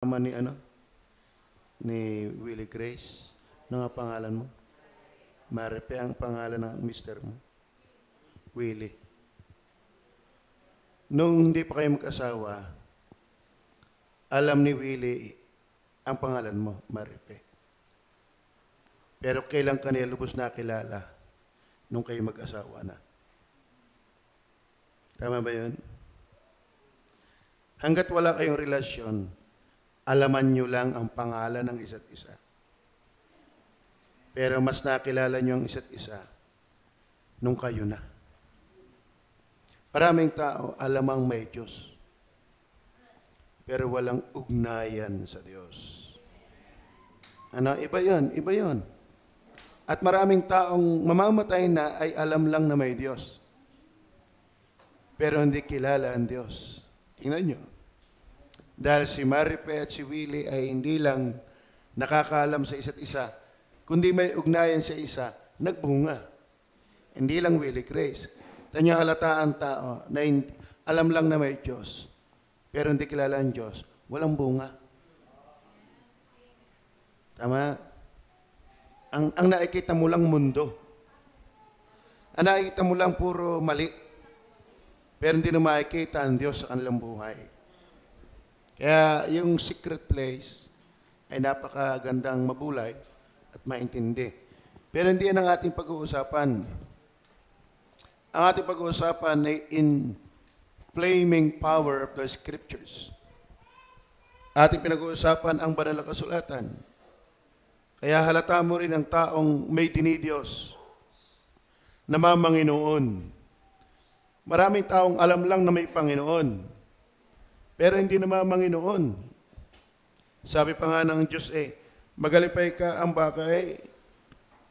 Naman ni Willie Grace. Ano nga pangalan mo? Maripe ang pangalan ng mister mo. Willie. Nung hindi pa kayo mag-asawa, alam ni Willie ang pangalan mo, Maripe. Pero kailan ka niya lubos nakilala nung kayo mag-asawa na? Tama ba yun? Hanggat wala kayong relasyon, alaman nyo lang ang pangalan ng isa't isa. Pero mas nakilala nyo ang isa't isa nung kayo na. Maraming tao, alamang may Diyos. Pero walang ugnayan sa Diyos. Iba yun, iba yun. At maraming taong mamamatay na ay alam lang na may Diyos. Pero hindi kilala ang Diyos. Tingnan nyo. Dahil si Maripe at si Willie ay hindi lang nakakaalam sa isa't isa, kundi may ugnayan sa isa, nagbunga. Hindi lang Willie Grace. Tanya halata ang tao na alam lang na may Diyos, pero hindi kilala ang Diyos, walang bunga. Tama? Ang nakikita mo lang mundo. Ang nakikita mo lang puro mali. Pero hindi na makikita ang Diyos sa kanilang buhay. Kaya yung secret place ay napakagandang mabulay at maintindi. Pero hindi yan ang ating pag-uusapan. Ang ating pag-uusapan ay in flaming power of the Scriptures. Ating pinag-uusapan ang banal na kasulatan. Kaya halata mo rin ang taong may dinidiyos, namamanginoon. Maraming taong alam lang na may Panginoon, pero hindi namamanginoon. Sabi pa nga ng Diyos magalipay ka ang bakay,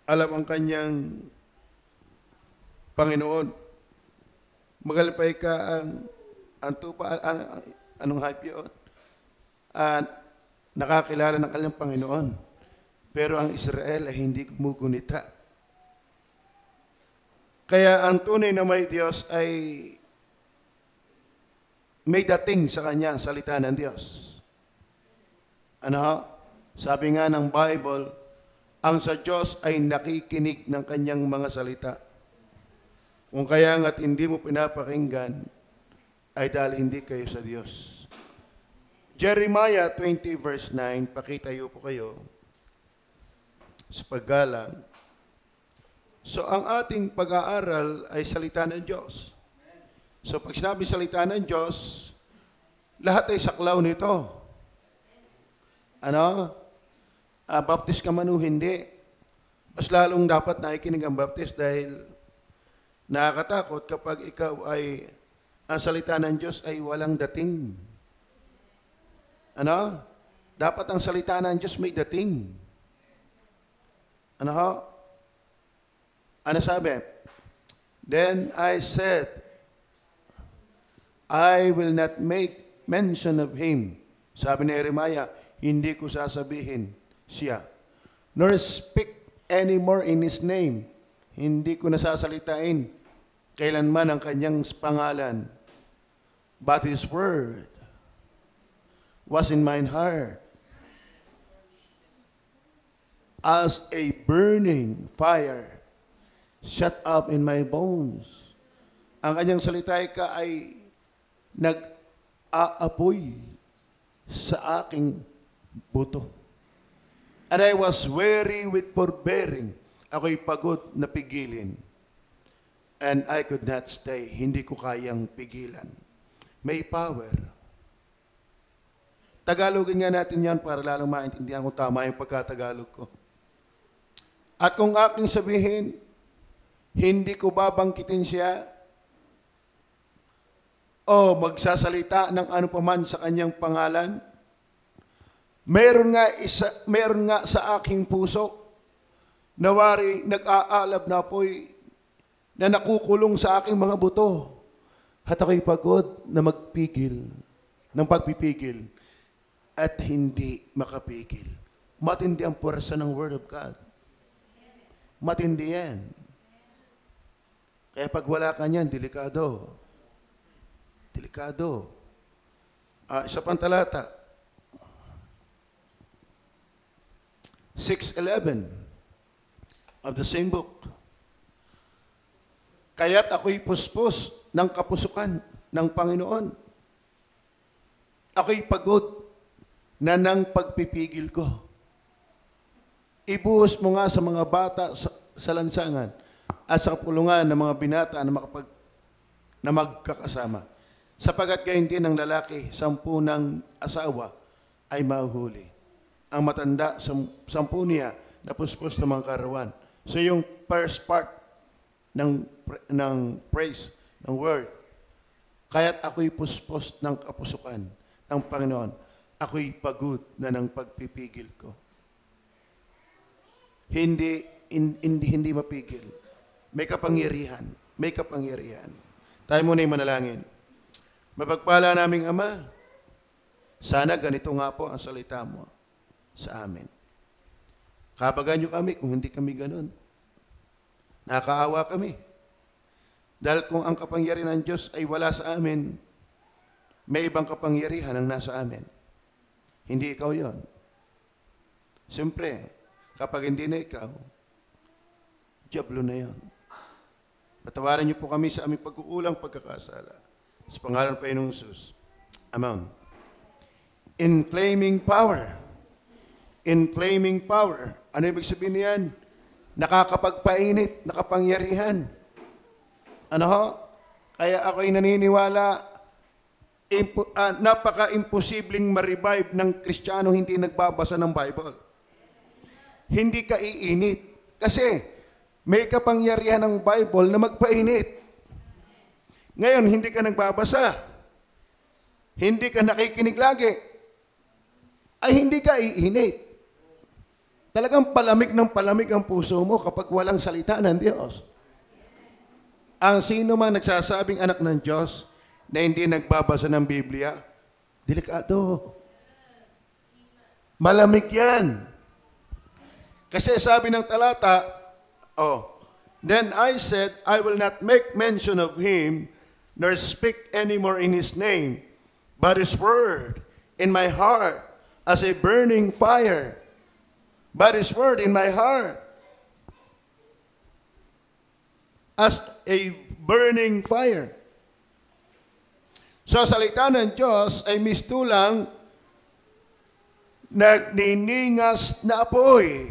alam ang kanyang Panginoon. Magalipay ka ang tupa, anong hype yun? Nakakilala ng kanyang Panginoon. Pero ang Israel ay hindi gumugunita. Kaya ang tunay na may Diyos ay may dating sa kanya ang salita ng Diyos. Sabi nga ng Bible, ang sa Diyos ay nakikinig ng kanyang mga salita. Kung kaya nga't hindi mo pinapakinggan, ay dahil hindi kayo sa Diyos. Jeremiah 20 verse 9, pakitayo po kayo sa paggalang. So, ang ating pag-aaral ay salita ng Diyos. So, pag sinabi salita ng Diyos, lahat ay saklaw nito. Baptist ka man o hindi. Mas lalong dapat nakikinig ang Baptist dahil nakakatakot kapag ikaw ay, ang salita ng Diyos ay walang dating. Dapat ang salita ng Diyos may dating. Ano sabi? Then I said, I will not make mention of him. Sabi ni Jeremiah, hindi ko sasabihin siya. Nor speak anymore in his name. Hindi ko nasasalitain kailanman ang kanyang pangalan. But his word was in mine heart, as a burning fire shut up in my bones. Ang kanyang salita ay nag-aapoy sa aking buto. And I was weary with forbearing. Ako'y pagod na pigilin. And I could not stay. Hindi ko kayang pigilan. May power. Tagalogin nga natin yan para lalong maintindihan kung tama yung pagkatagalog ko. At kung aking sabihin, hindi ko babangkitin siya o magsasalita ng ano paman sa kanyang pangalan, meron nga sa aking puso nawari nag-aalab na apoy na nakukulong sa aking mga buto. At ako'y pagod na magpigil ng pagpipigil at hindi makapigil. Matindi ang puwersa ng Word of God. Matindi yan. Kaya pag wala ka niyan, delikado. Delikado. Isa pang talata. 6:11 of the same book. Kaya't ako'y puspos ng kapusukan ng Panginoon. Ako'y pagod na ng pagpipigil ko. Ibuhos mo nga sa mga bata sa lansangan at sa kapulungan ng mga binata na magkakasama. Sapagat gayon din ng lalaki, 10 ng asawa ay mahuhuli. Ang matanda, 10 niya na puspos ng mga karawan. So yung first part ng praise, ng word, kaya't ako'y puspos ng kapusukan ng Panginoon. Ako'y pagod na ng pagpipigil ko. Hindi mapigil. May kapangyarihan. May kapangyarihan. Tayo muna yung manalangin. Mapagpala naming Ama, sana ganito nga po ang salita mo sa amin. Kabagan niyo kami kung hindi kami ganun. Nakakaawa kami. Dahil kung ang kapangyarihan ng Diyos ay wala sa amin, may ibang kapangyarihan ang nasa amin. Hindi ikaw yon. Siyempre, kapag hindi na ikaw, diablo na yon. Patawarin niyo po kami sa aming pagkukulang, pagkakasala. Sa pangalan ng Panginoong Jesus. Amen. Inflaming power. Inflaming power. Ano ibig sabihin niyan? Nakakapagpainit, nakapangyarihan. Ano ho? Kaya ako'y naniniwala, napaka-imposibleng ma-revive ng Kristiyano hindi nagbabasa ng Bible. Hindi ka iinit. Kasi may kapangyarihan ng Bible na magpainit. Ngayon, hindi ka nagbabasa. Hindi ka nakikinig lagi. Ay hindi ka iinit. Talagang palamig ng palamig ang puso mo kapag walang salita ng Diyos. Ang sino man nagsasabing anak ng Diyos na hindi nagbabasa ng Biblia, delikado. Malamig yan. Kasi sabi ng talata, then I said, I will not make mention of him, nor speak anymore in his name, but his word in my heart as a burning fire. But his word in my heart as a burning fire. So, salita ng Diyos ay mistulang nagniningas na apoy.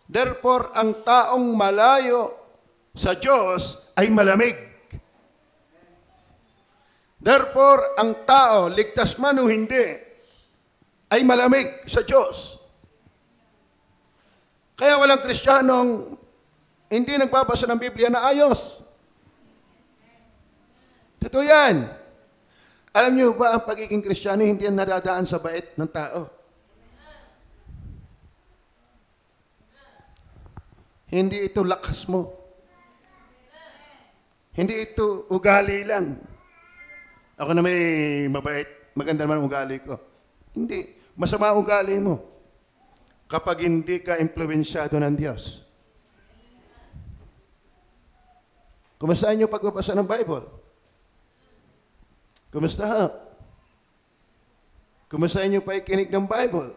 Therefore, ang taong malayo sa Diyos ay malamig. Therefore, ang tao, ligtas man o hindi, ay malamig sa Diyos. Kaya walang Kristiyanong hindi nagbabasa ng Biblia na ayos. Totoo yan. Alam niyo ba, ang pagiging Kristiyano hindi yan nadadaan sa bait ng tao. Hindi ito lakas mo. Hindi ito ugali lang. Ako na may mabait, maganda naman ang ugali ko. Hindi. Masama ang ugali mo kapag hindi ka impluwensyado ng Diyos. Kumusta niyo pagbabasa ng Bible? Kumusta? Kumusta niyo paikinig ng Bible?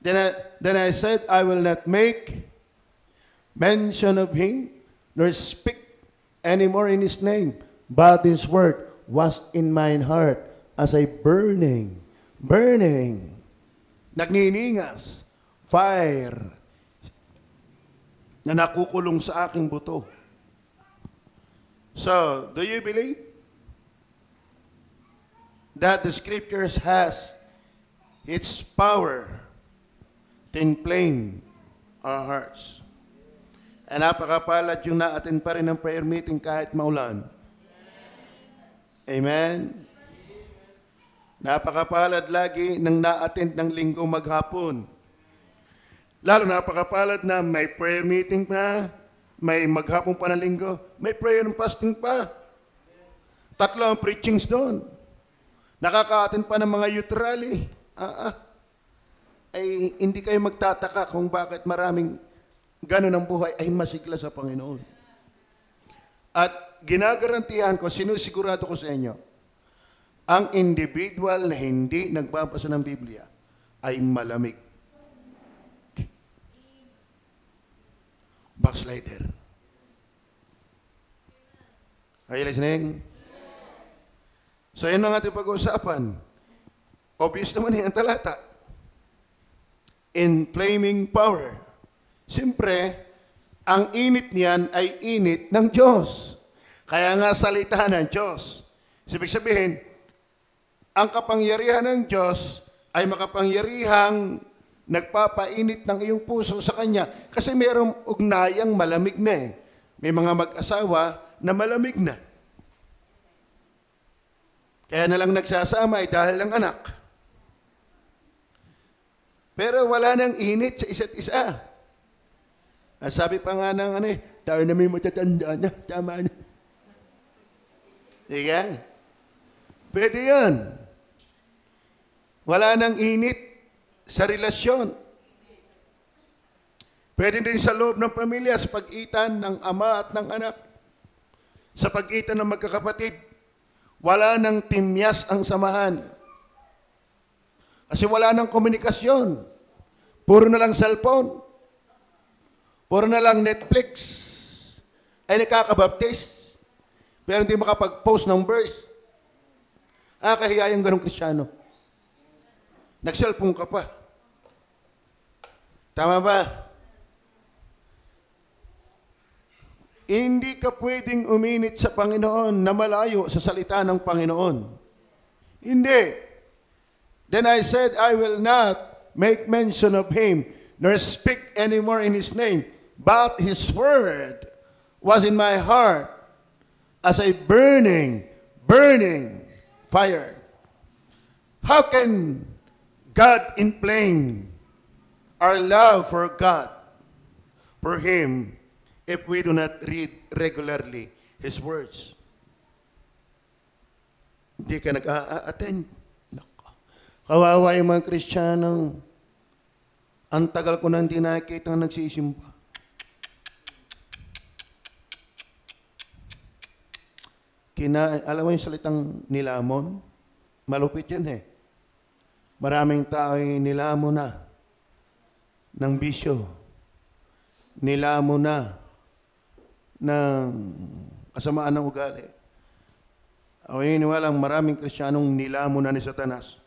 Then I said, I will not make mention of him, nor speak anymore in his name, but his word was in mine heart as a burning, nagniningas, fire, na nakukulong sa aking buto. So, do you believe that the scriptures has its power to inflame our hearts? And napakapalad yung na-attend pa rin ng prayer meeting kahit maulan. Amen? Napakapalad lagi ng na-attend ng linggo maghapon. Lalo napakapalad na may prayer meeting pa, may maghapon pa ng linggo, may prayer and fasting pa. 3 ang preachings doon. Nakaka-attend pa ng mga youth rally. Ay hindi kayo magtataka kung bakit maraming ganun ang buhay ay masigla sa Panginoon. At ginagarantihan ko, sinusigurado ko sa inyo, ang individual na hindi nagbabasa ng Biblia ay malamig. Backslider. Are you listening? So yun ang ating pag-uusapan. Obvious naman yung talata. Inflaming power. Siyempre, ang init niyan ay init ng Diyos. Kaya nga salita ng Diyos. Ibig sabihin, ang kapangyarihan ng Diyos ay makapangyarihang nagpapainit ng iyong puso sa Kanya. Kasi mayroong ugnayang malamig na eh. May mga mag-asawa na malamig na. Kaya na lang nagsasama ay dahil ng anak. Pero wala nang init sa isa't isa. Ang sabi pa nga ng tayo na may matatanda na, tama na. Diga? Pwede yan. Wala nang init sa relasyon. Pwede din sa loob ng pamilya, sa pagitan ng ama at ng anak. Sa pagitan ng magkakapatid. Wala nang timyas ang samahan. Kasi wala nang komunikasyon. Puro na lang cellphone. Puro na lang Netflix. Ay nakakabaptist. Pero hindi makapag-post ng verse. Kahiya yung ganong Kristiyano. Nag-cellphone ka pa. Tama ba? Hindi ka pwedeng uminit sa Panginoon na malayo sa salita ng Panginoon. Hindi. Then I said, I will not make mention of Him, nor speak anymore in His name. But His word was in my heart as a burning fire. How can God inflame our love for God, for Him, if we do not read regularly His words? Hindi ka nag-a-attend. Kawawa yung mga Kristiyanong ang tagal ko nang hindi nakikita ang nagsisimba. Alam mo yung salitang nilamon? Malupit yan eh. Maraming tao ay nilamon na ng bisyo. Nilamon na ng kasamaan ng ugali. Ako niniwalang maraming Kristiyanong nilamon na ni Satanas.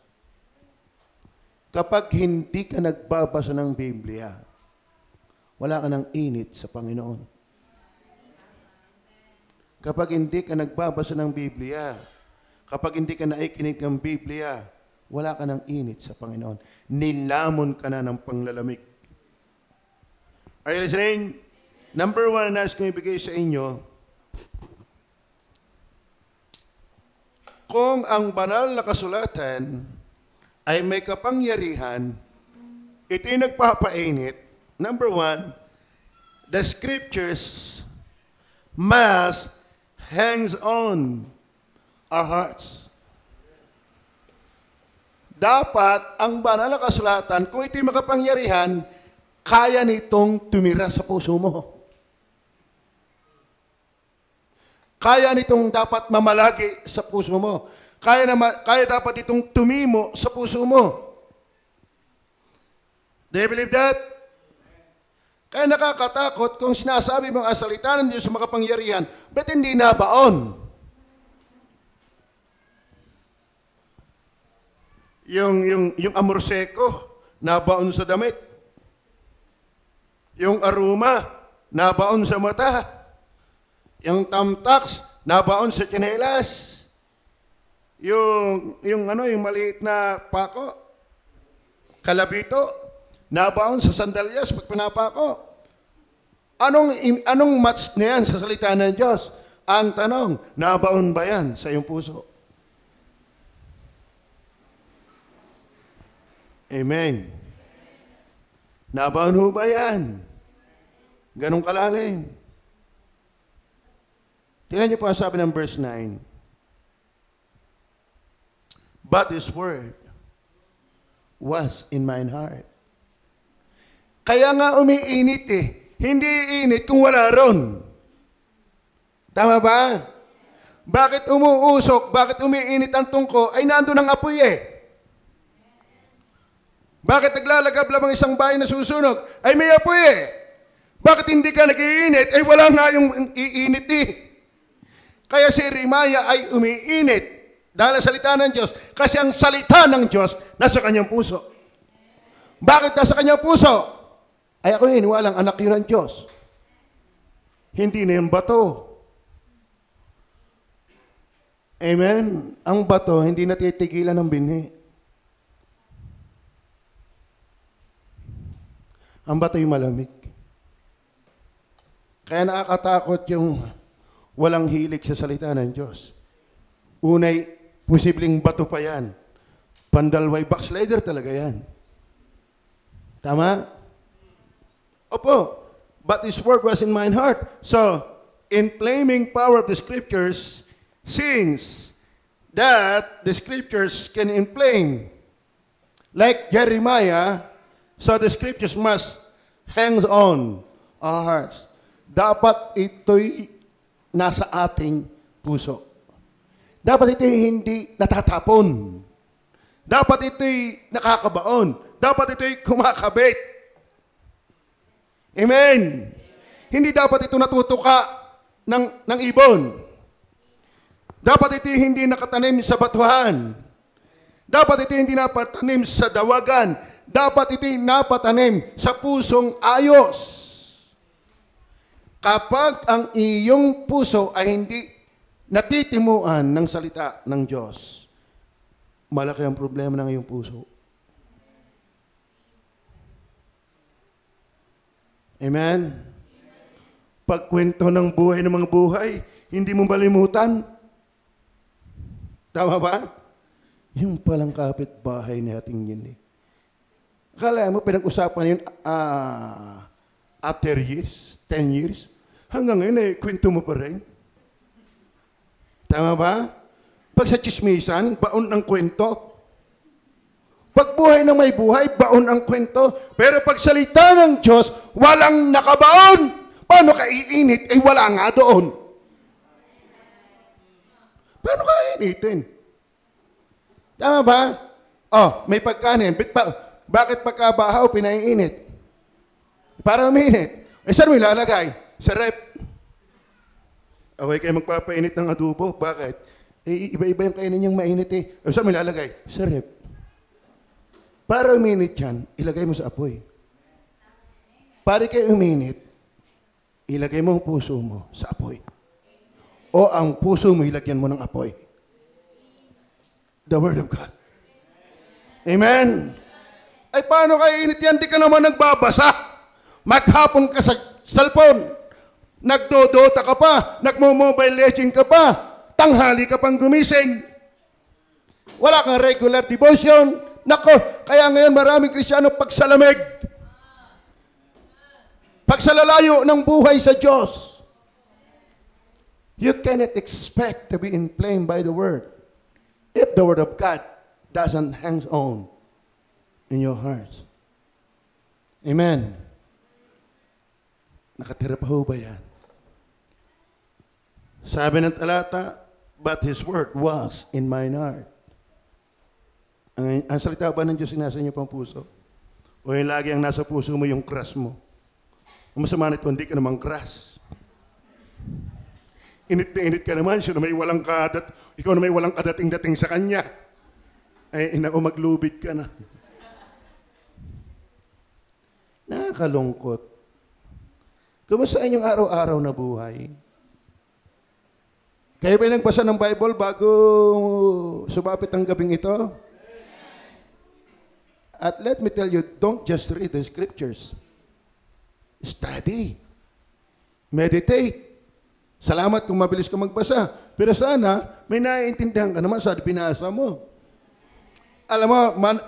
Kapag hindi ka nagbabasa ng Biblia, wala ka ng init sa Panginoon. Kapag hindi ka nagbabasa ng Biblia, kapag hindi ka naikinig ng Biblia, wala ka ng init sa Panginoon. Nilamon ka na ng panglalamig. Are you listening? Number 1, nais kong ibigay sa inyo, kung ang banal na kasulatan ay may kapangyarihan, ito'y nagpapainit. Number 1, the scriptures must hangs on our hearts. Dapat ang banal na kasulatan, kung ito'y makapangyarihan, kaya nitong tumira sa puso mo. Kaya nitong dapat mamalagi sa puso mo. Kaya dapat itong tumimo sa puso mo. Do you believe that? Kaya nakakatakot kung sinasabi mong salita ng Diyos sa makapangyarihan, ba't hindi nabaon? Yung amor seko, nabaon sa damit. Yung aroma, nabaon sa mata. Yung tamtax, nabaon sa tsinelas. Yung maliit na pako, kalabito, nabaon sa sandalyas pag pinapako. Anong match na yan sa salita ng Diyos? Ang tanong, nabaon ba yan sa iyong puso? Amen. Nabaon ho ba yan? Ganong kalalim. Tingnan niyo po ang sabi ng verse 9. But His word was in mine heart. Kaya nga umiinit eh. Hindi init kung wala ron. Tama ba? Bakit umuusok? Bakit umiinit ang tungko? Ay nandun ang apoy eh. Bakit naglalagab lamang isang bahay na susunog? Ay may apoy eh. Bakit hindi ka nag-iinit? Ay wala nga yung iinit eh. Kaya si Jeremiah ay umiinit dahil sa salita ng Diyos. Kasi ang salita ng Diyos nasa kanyang puso. Bakit nasa kanyang puso? Ay ako walang anak yun ng Diyos. Hindi na yung bato. Amen? Ang bato, hindi natitigilan ng binhi. Ang bato yung malamig. Kaya nakakatakot yung walang hilig sa salita ng Diyos. Unay, posibleng bato pa yan. Pandalway, backslider talaga yan. Tama? Opo. But His word was in mine heart. So, in claiming power of the Scriptures, since that the Scriptures can inflame, like Jeremiah, so the Scriptures must hang on our hearts. Dapat ito'y nasa ating puso. Dapat ito'y hindi natatapon. Dapat ito'y nakakabaon. Dapat ito'y kumakabit. Amen. Hindi dapat ito natutuka ng ibon. Dapat ito'y hindi nakatanim sa batuhan. Dapat ito'y hindi napatanim sa dawagan. Dapat ito'y napatanim sa pusong ayos. Kapag ang iyong puso ay hindi natitimuan ng salita ng Diyos, malaki ang problema ng iyong puso. Amen? Pagkwento ng buhay ng mga buhay, hindi mo malimutan. Tama ba? Yung palang kapitbahay natin yun eh. Akala mo, pinag-usapan yun after years, 10 years. Hanggang ngayon eh, kwento mo pa rin. Tama ba? Pag sa chismisan, baon ng kwento. Pag buhay na may buhay, baon ang kwento. Pero pag salita ng Diyos, walang nakabaon. Paano ka iinit? Eh wala nga doon. Paano ka iinitin? Tama ba? Oh, may pagkanin. Bakit pagkabahaw pinaiinit? Para uminit. Eh saan mo ilalagay? Sa rep. Away kayo magpapainit ng adobo. Bakit? Eh, iba-iba yung kainin niyang mainit eh. Eh saan mo ilalagay? Sa rep. Para uminit yan, ilagay mo sa apoy. Para kayo uminit, ilagay mo ang puso mo sa apoy. O ang puso mo, ilagyan mo ng apoy. The Word of God. Amen? Ay, paano kayo init yan? Di ka naman nagbabasa. Maghapon ka sa cellphone. Nagdodota ka pa. Nagmo-mobile legend ka pa. Tanghali ka pang gumising. Wala kang regular devotion. Nako, kaya ngayon maraming Kristiyano pagsalamig. Pagsalalayo ng buhay sa Diyos. You cannot expect to be inflamed by the Word if the Word of God doesn't hang on in your hearts. Amen. Nakatira pa ho ba yan? Sabi ng talata, but His Word was in mine heart. Ang salita ba ng Diyos nasa inyo pang puso? O yung lagi ang nasa puso mo yung crush mo? Ang masama nito, hindi ka naman crush. Init na init ka naman, siya na may walang ikaw na may walang kadating-dating sa kanya. Ay, inako, maglubid ka na. Nakakalungkot. Kumusta inyong araw-araw na buhay? Kayo ba nagbasa ng Bible bago sumapit ang gabing ito? At let me tell you, don't just read the Scriptures. Study. Meditate. Salamat kung mabilis ka magbasa. Pero sana, may naiintindihan ka naman sa binasa mo. Alam mo,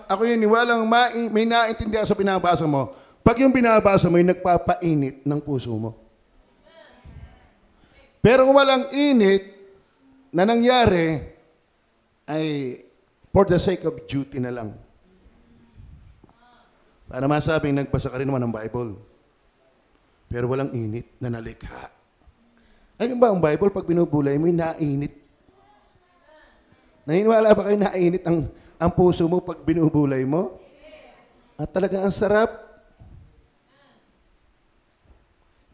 ako yung niwalang may naiintindihan sa binabasa mo. Pag yung binabasa mo, yung nagpapainit ng puso mo. Pero kung walang init na nangyari, ay for the sake of duty na lang. Para masabing nagbasa ka rin naman ng Bible. Pero walang init na nalikha. Ano ba ang Bible, pag binubulay mo, nainit? Naniniwala ba kayo nainit ang puso mo pag binubulay mo? At talagang ang sarap.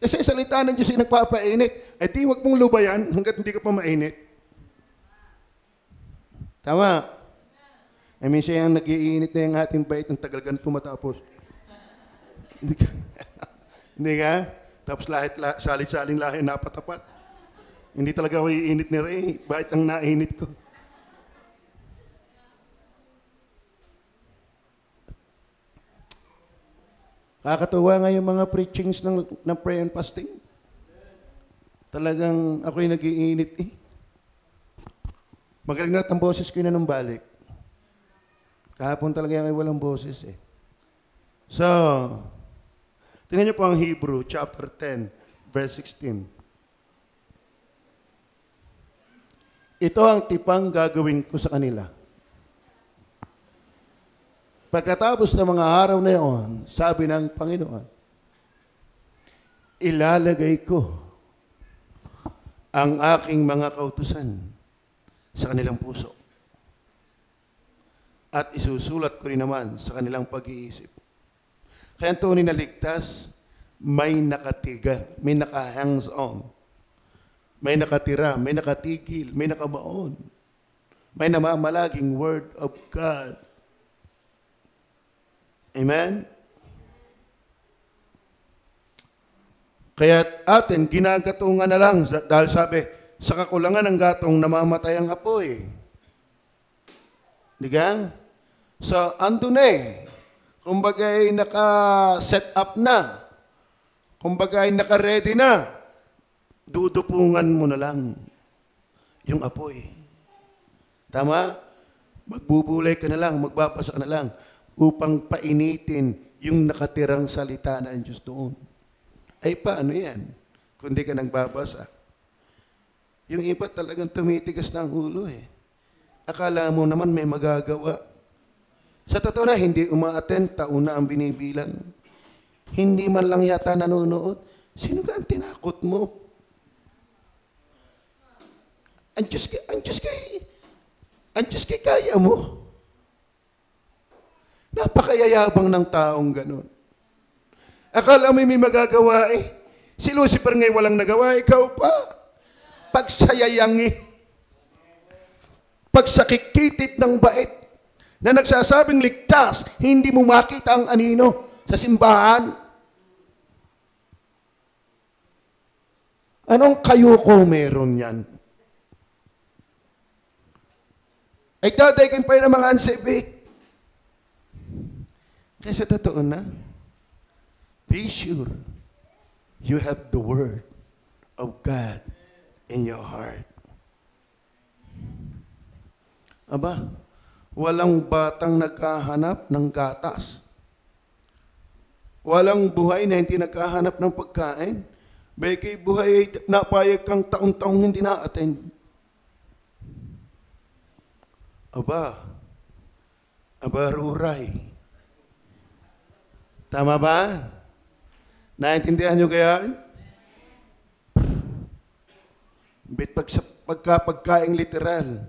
Kasi salita ng Diyos yung nagpapainit. Eh di wag mong lubayan hanggat hindi ka pa mainit. Tama. I mean, siya yung nag-iinit na yung ating bait ng tagal ganito matapos. Hindi ka? Hindi ka? Tapos salit-saling lahi napatapat. Hindi talaga ako iinit ni Ray. Bakit ang nainit ko? Kakatuwa nga yung mga preachings ng prayer and fasting. Talagang ako'y nag-iinit eh. Magaling na ang boses ko na nung balik. Kahapon talaga yung walang boses eh. So, tingnan niyo po ang Hebrew, chapter 10, verse 16. Ito ang tipang gagawin ko sa kanila. Pagkatapos ng mga araw na iyon, sabi ng Panginoon, ilalagay ko ang aking mga kautusan sa kanilang puso. At isusulat ko rin naman sa kanilang pag-iisip. Kaya ito nilaligtas, may nakatiga, may naka-hands-on, may nakatira, may nakatigil, may nakabaon, may namamalaging Word of God. Amen? Kaya atin, ginagatungan na lang dahil sabi, sa kakulangan ng gatong namamatay ang apoy. Di ka? So, andun eh. Kumbaga'y naka-set up na. Kumbaga'y naka-ready na. Dudupungan mo na lang yung apoy. Tama? Magbubulay ka na lang, magbabasa ka na lang upang painitin yung nakatirang salita ng Diyos doon. Ay paano yan? Kung di ka nagbabasa. Yung iba talagang tumitigas ng ulo eh. Akala mo naman may magagawa. Sa totoo na, hindi umaattend, taon na ang binibilang. Hindi man lang yata nanonood. Sino ka ang tinakot mo? Ang Diyos kay kaya mo. Napakayayabang ng taong ganun. Akala mo may magagawa eh. Si Lucifer ngayon walang nagawa, ikaw pa. Pagsayayangi. Pagsakikitit ng bait na nagsasabing ligtas, hindi mo makita ang anino sa simbahan. Anong kayuko meron yan? Ay dadaygan pa yun ng mga ansib eh. Kaya sa totoo na, be sure you have the Word of God in your heart. Aba, walang batang nagkahanap ng gatas. Walang buhay na hindi nagkahanap ng pagkain. Bekay buhay ay napayag kang taong-taong hindi na-attend. Aba, ruray. Tama ba? Naintindihan nyo kaya? Bit pagkaing literal.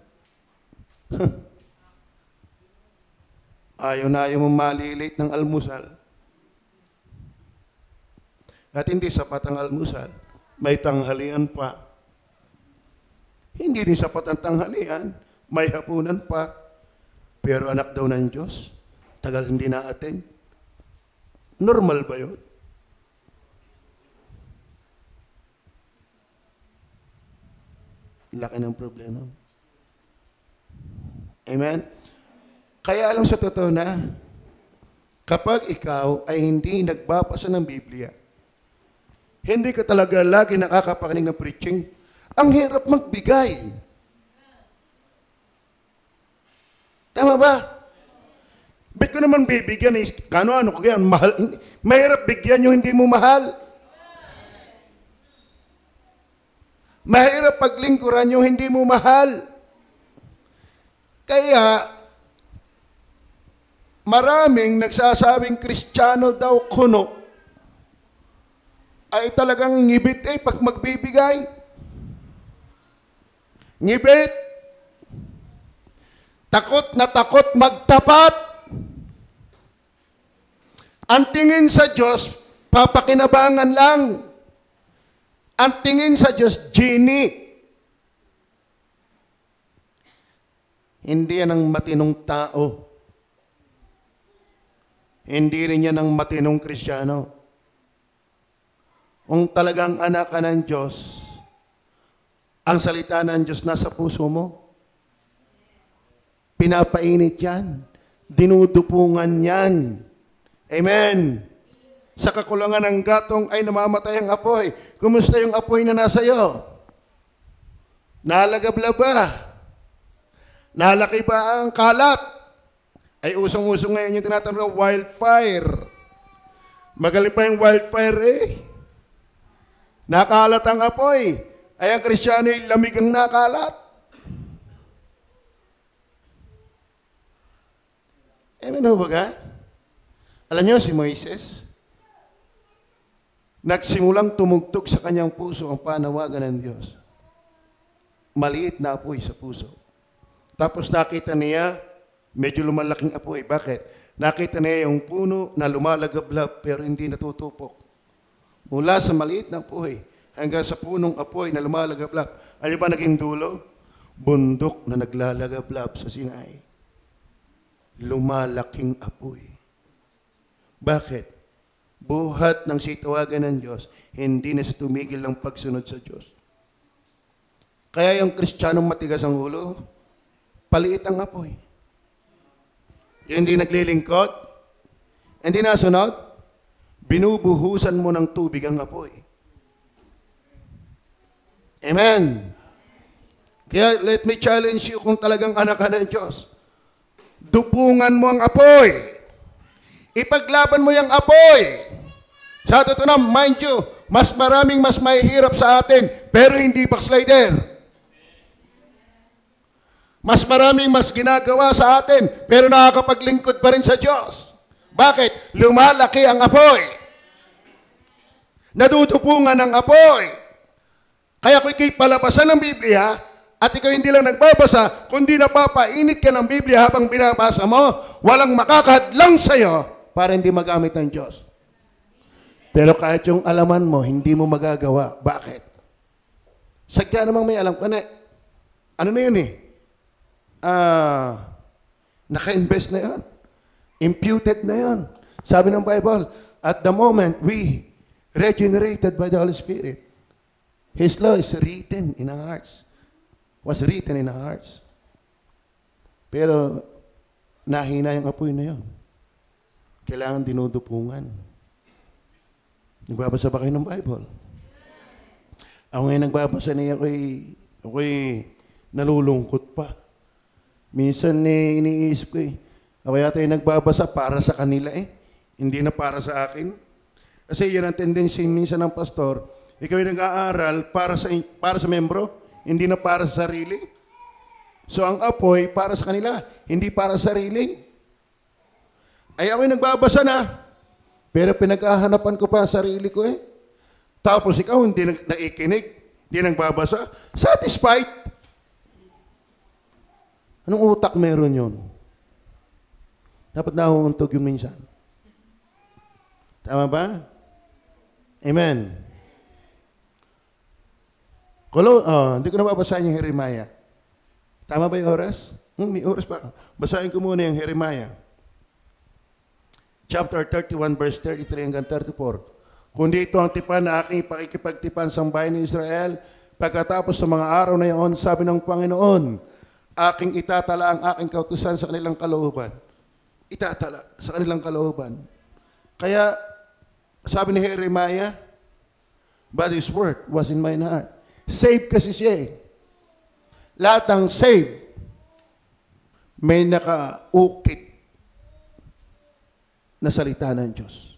Ayaw na ayaw mong malilate ng almusal. At hindi sapat ang almusal. May tanghalian pa. Hindi din sapat ang tanghalian. May hapunan pa. Pero anak daw ng Diyos, tagal hindi na-attend. Normal ba yun? Laki ng problema. Amen? Kaya alam sa totoo na, kapag ikaw ay hindi nagbabasa ng Biblia, hindi ka talaga lagi nakakapakinig ng preaching, ang hirap magbigay. Tama ba? Ba't ko naman bibigyan eh? Ano ko yan? Mahal. Mahirap bigyan yung hindi mo mahal. Mahirap paglingkuran yung hindi mo mahal. Kaya, maraming nagsasabing Kristiyano daw kuno ay talagang ngibit eh pag magbibigay. Ngibit. Takot na takot magtapat. Ang tingin sa Diyos, papakinabangan lang. Ang tingin sa Diyos, genie. Hindi yan ang matinong tao. Hindi rin yan ang matinong Kristiyano. Kung talagang anak ka ng Diyos, ang salita ng Diyos nasa puso mo. Pinapainit yan. Dinudupungan yan. Amen. Sa kakulangan ng gatong ay namamatay ang apoy. Kumusta yung apoy na nasa iyo? Nalagablab ba? Nalaki ba ang kalat? Ay usong-usong ngayon yung tinatawag na wildfire. Magaling pa yung wildfire eh. Nakalat ang apoy. Ay ang Kristiyano ay lamig ang nakalat. Amen ho ba ka? Alam niyo si Moises, nagsimulang tumugtog sa kanyang puso ang panawagan ng Diyos. Maliit na apoy sa puso. Tapos nakita niya, medyo lumalaking apoy. Bakit? Nakita niya yung puno na lumalagablab pero hindi natutupok. Mula sa maliit na apoy hanggang sa punong apoy na lumalagablab. Ano ba naging dulo? Bundok na naglalagablab sa Sinai. Lumalaking apoy. Bakit? Buhat ng sitawagan ng Diyos, hindi na siya tumigil ng pagsunod sa Diyos. Kaya yung Kristiyanong matigas ang ulo, paliit ang apoy. Yung hindi naglilingkod, hindi nasunod, binubuhusan mo ng tubig ang apoy. Amen. Kaya let me challenge you kung talagang anak ka ng Diyos. Dupungan mo ang apoy. Ipaglaban mo yung apoy. Sa totoo na, mind you, mas mahihirap sa atin, pero hindi backslider. Mas ginagawa sa atin, pero nakakapaglingkod pa rin sa Diyos. Bakit? Lumalaki ang apoy. Nadudupungan ang apoy. Kaya kung ikay palabasan ng Biblia, at ikaw hindi lang nagbabasa, kundi napapainit ka ng Biblia habang binabasa mo, walang makakahadlang sa'yo para hindi magamit ng Diyos. Pero kahit yung alaman mo, hindi mo magagawa. Bakit? Sagya namang may alam ka na, ano na yun eh? Naka-invest na yan. Imputed na yan. Sabi ng Bible, at the moment we regenerated by the Holy Spirit, His law is written in our hearts. Was written in our hearts. Pero nahina yung apoy na yun. Kailangan dinudupungan. Nagbabasa ba kayo ng Bible? Ako ngayon nagbabasa niya, ako'y nalulungkot pa. Minsan iniisip ko ako yata yung nagbabasa para sa kanila hindi na para sa akin. Kasi yan ang tendency minsan ng pastor, ikaw yung nag-aaral para sa membro, hindi na para sa sarili. So ang apoy para sa kanila, hindi para sa sarili. Ay ako yung nagbabasa na, pero pinag-ahanapan ko pa ang sarili ko Tapos ikaw hindi nakikinig, hindi nagbabasa, satisfied. Anong utak meron yun? Dapat nahuuntog yun minsan. Tama ba? Amen. Hindi ko na babasahin yung Jeremiah. Tama ba yung oras? May oras pa. Basahin ko muna yung Jeremiah. Chapter 31, verse 33 hanggang 34. Kundi ito ang tipan na aking pakikipagtipan sa bayan ni Israel, pagkatapos sa mga araw na iyon, sabi ng Panginoon, aking itatala ang aking kautusan sa kanilang kalooban. Itatala sa kanilang kalooban. Kaya, sabi ni Jeremiah, but His word was in my heart. Save kasi siya Lahat ng save, may nakaukit na salita ng Diyos.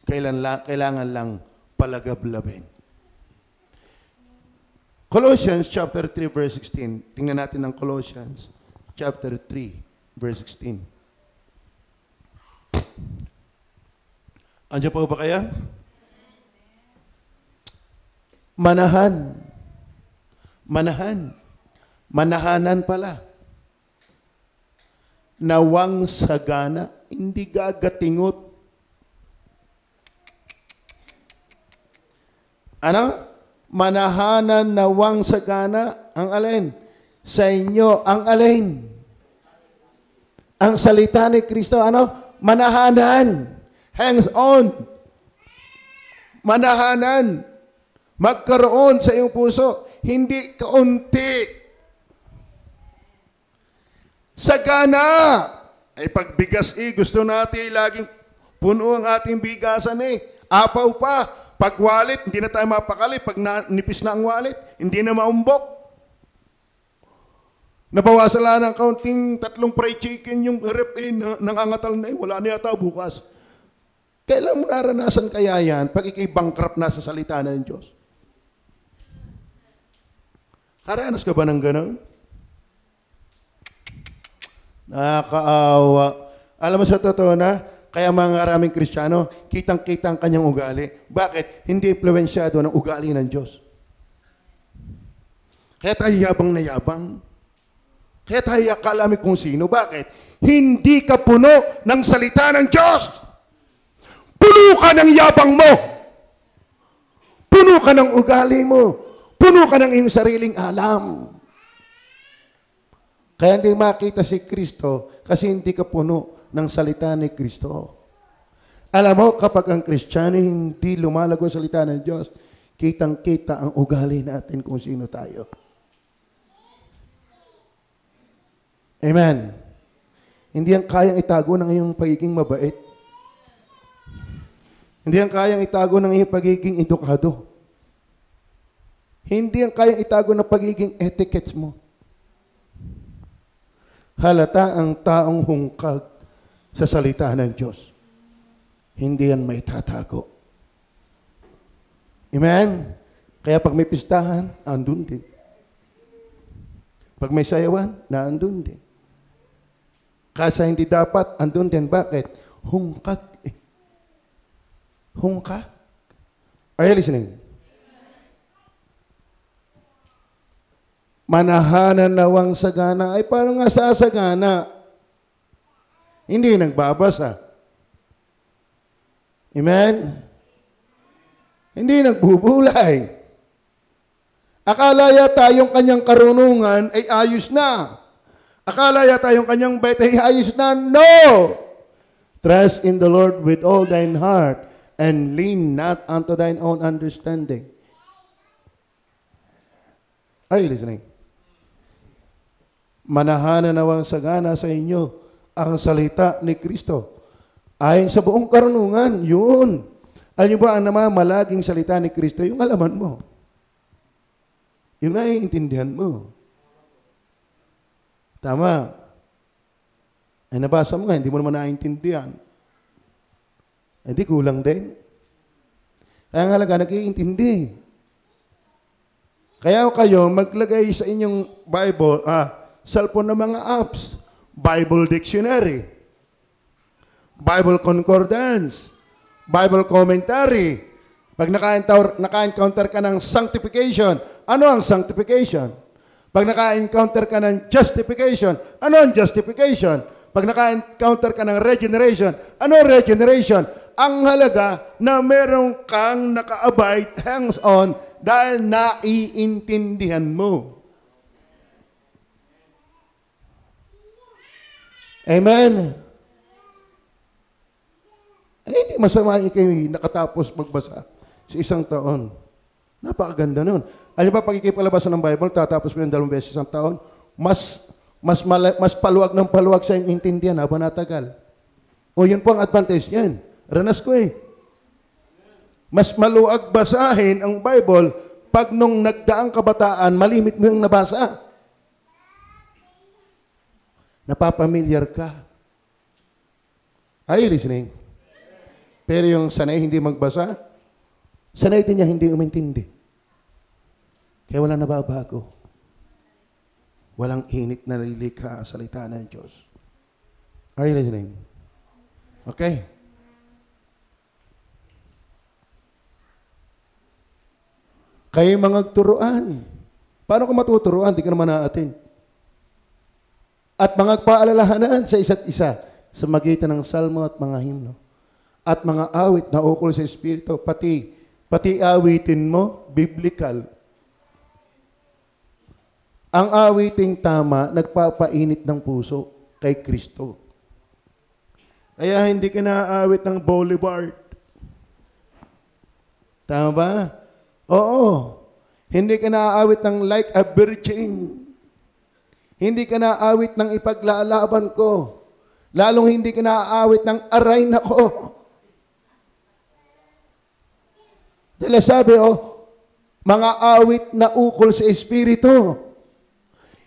Kailangan lang palagablabin. Colossians chapter 3 verse 16. Tingnan natin ang Colossians chapter 3 verse 16. Andiyan po ba kaya? Manahan. Manahanan pala. Nawang sagana, hindi gagatingot. Ano? Manahanan nawang sagana, ang alin? Sa inyo, ang alin? Ang salita ni Kristo, ano? Manahanan. Hands on. Manahanan. Magkaroon sa iyong puso. Hindi kaunti. Sagana. Ay pagbigas gusto natin laging puno ang ating bigasan Apaw pa. Pag wallet, hindi na tayo mapakali. Pag nipis na ang wallet, hindi na maumbok. Nabawasan lang ng kaunting 3 fried chicken yung rep nangangatal na wala na yata bukas. Kailan mo naranasan kaya yan pag ikay bankrupt na sa salita ng Diyos? Karanas ka ba ng gano'n? Nakakaawa. Alam mo sa totoo na, kaya mga maraming Kristiyano, kitang-kita ang kanyang ugali. Bakit? Hindi impluensyado ng ugali ng Diyos. Kaya tayo yabang na yabang. Kaya tayo akalami kung sino. Bakit? Hindi ka puno ng salita ng Diyos. Puno ka ng yabang mo. Puno ka ng ugali mo. Puno ka ng iyong sariling alam. Kaya hindi makita si Kristo kasi hindi ka puno ng salita ni Kristo. Alam mo, kapag ang Kristiyano hindi lumalago sa salita ng Diyos, kitang-kita ang ugali natin kung sino tayo. Amen. Hindi yan kayang itago ng iyong pagiging mabait. Hindi yan kayang itago ng iyong pagiging edukado. Hindi yan kayang itago ng pagiging etiquette mo. Halata ang taong hungkag sa salita ng Diyos. Hindi yan may tatago. Amen? Kaya pag may pistahan, andun din. Pag may sayawan, naandun din. Kasa hindi dapat, andun din. Bakit? Hungkag. Hungkag. Are you listening? Manahanan nawang sagana. Ay, paano nga sasagana? Hindi nagbabasa. Amen? Hindi nagbubulay. Akala yata yung kanyang karunungan ay ayos na. Akala yata yung kanyang bait ay ayos na. No! Trust in the Lord with all thine heart and lean not unto thine own understanding. Are you listening? Manahanan nawang sagana sa inyo ang salita ni Kristo. Ayon sa buong karunungan, yun. Alam ba ang namamalaging salita ni Kristo? Yung alaman mo. Yung naiintindihan mo. Tama. Ay nabasa mo nga, hindi mo naman naiintindihan. Hindi kulang din. Kaya nga halaga, nag-iintindi. Kaya kayo, maglagay sa inyong Bible, cellphone ng mga apps, Bible Dictionary, Bible Concordance, Bible Commentary. Pag naka-encounter ka ng sanctification, ano ang sanctification? Pag naka-encounter ka ng justification, ano ang justification? Pag naka-encounter ka ng regeneration, ano ang regeneration? Ang halaga na meron kang naka-abide, hands-on, dahil naiintindihan mo. Amen? Hindi masama ikaw nakatapos magbasa sa isang taon. Napakaganda nun. Alam ba, pag ikipalabasan ng Bible, tatapos mo yung 2 beses isang taon, mas paluwag ng paluwag sa iyong intindihan habang natagal. O yun po ang advantage niyan. Ranas ko Mas maluwag basahin ang Bible pag nung nagdaang kabataan, malimit mo yung nabasa. Napapamilyar ka. Are you listening? Pero yung sanay hindi magbasa, sanay din niya hindi umintindi. Kaya walang nababago. Walang init na lilikha sa salita ng Diyos. Are you listening? Okay. Kayo mga turuan. Paano ka matuturuan? Di ka naman naatin. At mga paalalahanan sa isa't isa sa magitan ng salmo at mga himno. At mga awit na ukol sa Espiritu, pati Pati awitin mo, biblical. Ang awiting tama, nagpapainit ng puso kay Kristo. Kaya hindi ka naaawit ng boulevard. Tama ba? Oo. Hindi ka naaawit ng like a virgin. Hindi ka naaawit ng ipaglalaban ko. Lalong hindi ka naaawit ng aray na ko. Dahil sabi, mga awit na ukol sa Espiritu.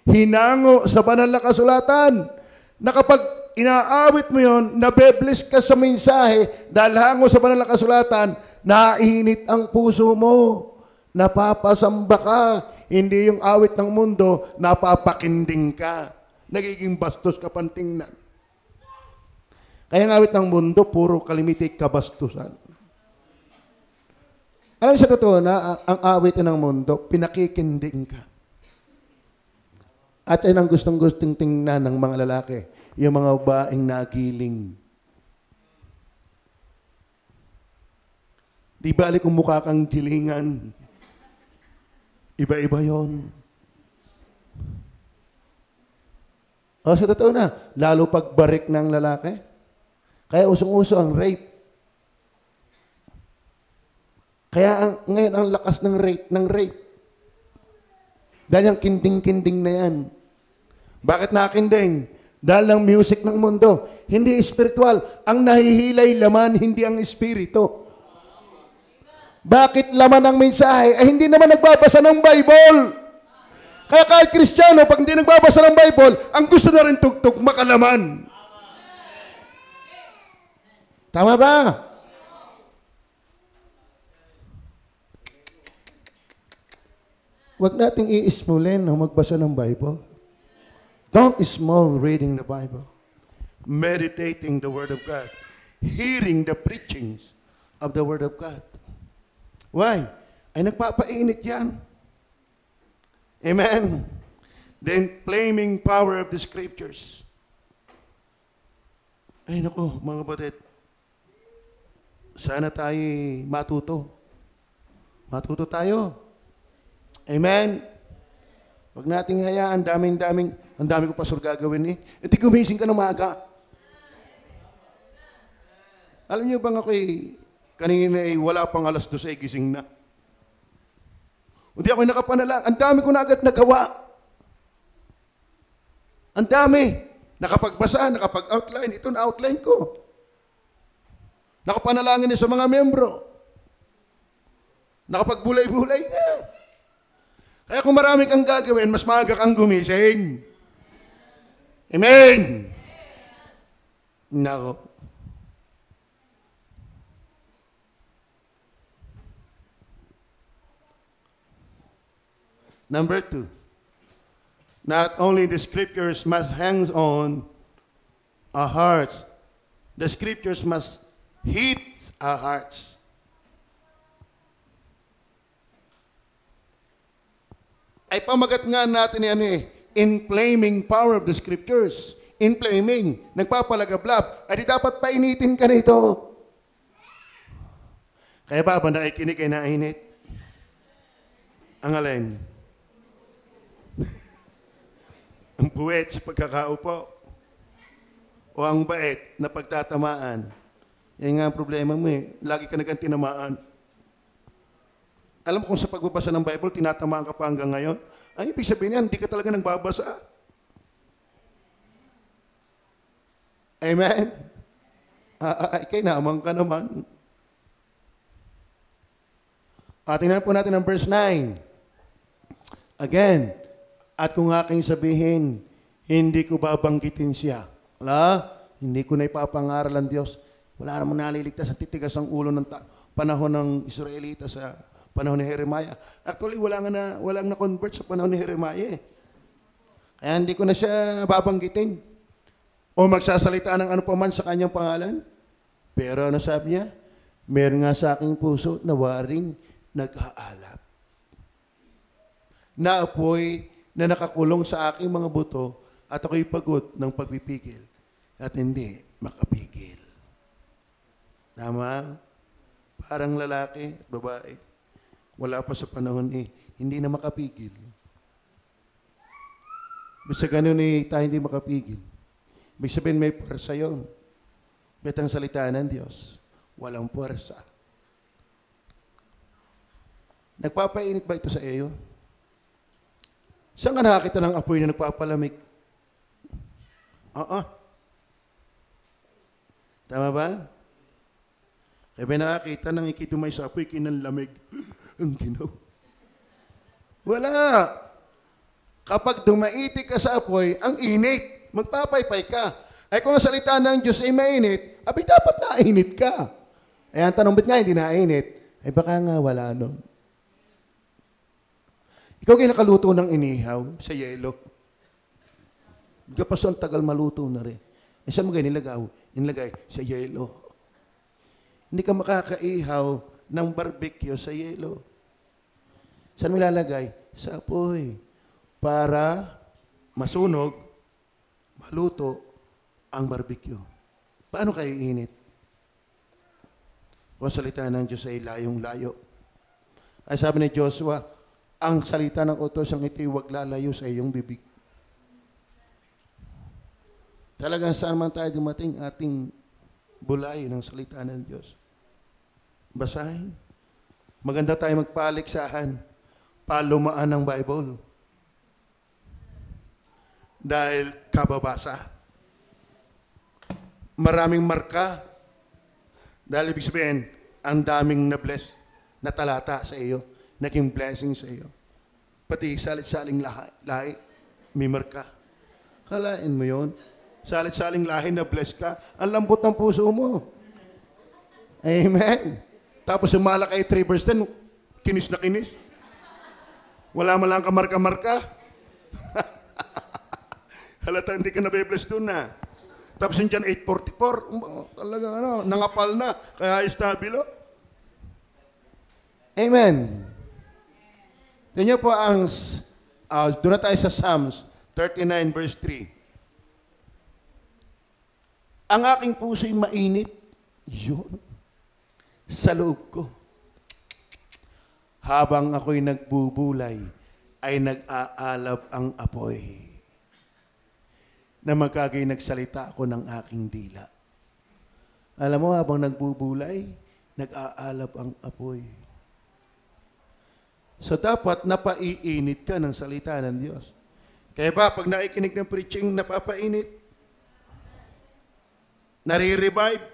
Hinango sa banal na kasulatan na kapag inaawit mo yon, nabe-bless ka sa mensahe dahil hango sa banal na kasulatan, naiinit ang puso mo, napapasamba ka, hindi yung awit ng mundo, napapakinding ka, nagiging bastos ka pantingnan. Kaya ang awit ng mundo, puro kalimitik kabastusan. Alam sa totoo na, ang awit ng mundo, pinakikinding ka. At yan ang gustong-gustong tingnan ng mga lalaki, yung mga babaeng nagiling. Di bali kung mukha kang gilingan. Iba-iba yon. Sa totoo na, lalo pagbarik ng lalaki. Kaya usong-uso ang rape. Kaya ngayon ang lakas ng rape. Dahil ang kinding-kinding na yan. Bakit nakinding? Dahil ang music ng mundo, hindi spiritual. Ang nahihilay laman, hindi ang espiritu. Bakit laman ang mensahe? Hindi naman nagbabasa ng Bible. Kaya kahit Kristiyano, pag hindi nagbabasa ng Bible, ang gusto na rin tugtog, makalaman. Tama ba? Huwag nating i-smallin na magbasa ng Bible. Don't small reading the Bible. Meditating the Word of God. Hearing the preachings of the Word of God. Why? Ay nagpapainit yan. Amen? The inflaming power of the Scriptures. Ay naku, mga kapatid. Sana tayo matuto. Matuto tayo. Amen? Huwag nating hayaan, ang dami ko pastor gagawin eh. Hindi gumising ka ng maaga. Alam niyo bang kanina wala pang alas 12 gising na. Hindi ako nakapanalang. Ang dami ko na agad nagawa. Ang dami. Nakapagbasa, nakapag-outline. Ito na outline ko. Nakapanalangin na sa mga membro. Nakapagbulay-bulay na. Kaya kung marami kang gagawin, mas maaga kang gumising. Amen! Nako. Number 2. Not only the Scriptures must hang on our hearts, the Scriptures must hit our hearts. Ay pamagat nga natin inflaming power of the Scriptures. Inflaming, nagpapalagablab. Ay di dapat painitin ka nito. Kaya ba nakikinig ay nainit? Ang alin? Ang puwet sa pagkakaupo. O ang bait na pagtatamaan. Yan nga ang problema mo eh. Lagi ka nagang tinamaan. Alam mo kung sa pagbabasa ng Bible, tinatamaan ka pa hanggang ngayon? Ang ibig sabihin yan, hindi ka talaga nagbabasa. Amen? Kay naman ka naman. Tingnan po natin ang verse 9. Again, at kung aking sabihin, hindi ko babanggitin siya. Hindi ko na ipapangaral ang Diyos. Wala namang naliligtas at titigas ang ulo ng panahon ng Israelita sa panahon ni Jeremiah. Actually, walang na-convert sa panahon ni Jeremiah eh. Kaya hindi ko na siya babanggitin. O magsasalita ng ano pa man sa kanyang pangalan. Pero ano sabi niya? Meron nga sa aking puso na waring nag-aalap. Na apoy na nakakulong sa aking mga buto at ako'y pagod ng pagpipigil at hindi makapigil. Tama? parang lalaki at babae. Wala pa sa panahon hindi na makapigil. Basta ganun tayo hindi makapigil. Ibig sabihin may puwersa yun. Bet ang salita ng Diyos, walang puwersa. Nagpapainit ba ito sa iyo? Saan ka nakakita ng apoy na nagpapalamig? Tama ba? Kaya ba nakakita ng ikitumay sa apoy, kinanlamig. Ang ginaw. Wala. Kapag dumaiti ka sa apoy, ang init. Magpapaypay ka. Ay kung ang salita ng Diyos ay mainit, dapat nainit ka. Ay ang tanong, ba't nga hindi nainit? Ay baka nga wala nun. Ikaw kinakaluto ng inihaw sa yelo. Kapaso ang tagal maluto na rin. Eh saan mo kayo nilagay sa yelo. Hindi ka makakaihaw ng barbecue sa yelo. Saan mo ilalagay? Sa apoy. Para masunog, maluto ang barbecue. Paano kayo init? Kung salita ng Diyos ay layong-layo. Ay sabi ni Joshua, ang salita ng utos ang ito'y huwag lalayo sa iyong bibig. Talagang saan man tayo dumating, ating bulay ng salita ng Diyos. Basahin. Maganda tayo magpaliksahan. Palumaan ng Bible. Dahil kababasa. Maraming marka. Dahil ibig sabihin, ang daming na-bless na talata sa iyo. Naging blessing sa iyo. Pati salit-saling lahi, may marka. Kalain mo yon. Salit-saling lahi na bless ka. Ang lambot ng puso mo. Amen. Tapos sumala kay 3 verse 10, kinis na kinis. Wala man lang kamarka-marka. Halata hindi ka nabe-bless doon na. Tapos yun dyan 844, talagang nangapal na. Kaya estabilo. Amen. Tingnan po ang, doon na tayo sa Psalms 39 verse 3. Ang aking puso'y mainit, yun, sa loob ko. Habang ako'y nagbubulay, ay nag-aalab ang apoy. Na magkagay nagsalita ako ng aking dila. Alam mo, habang nagbubulay, nag-aalab ang apoy. So dapat napaiinit ka ng salita ng Diyos. Kaya ba, pag nakikinig ng preaching, napapainit? Nare-revive,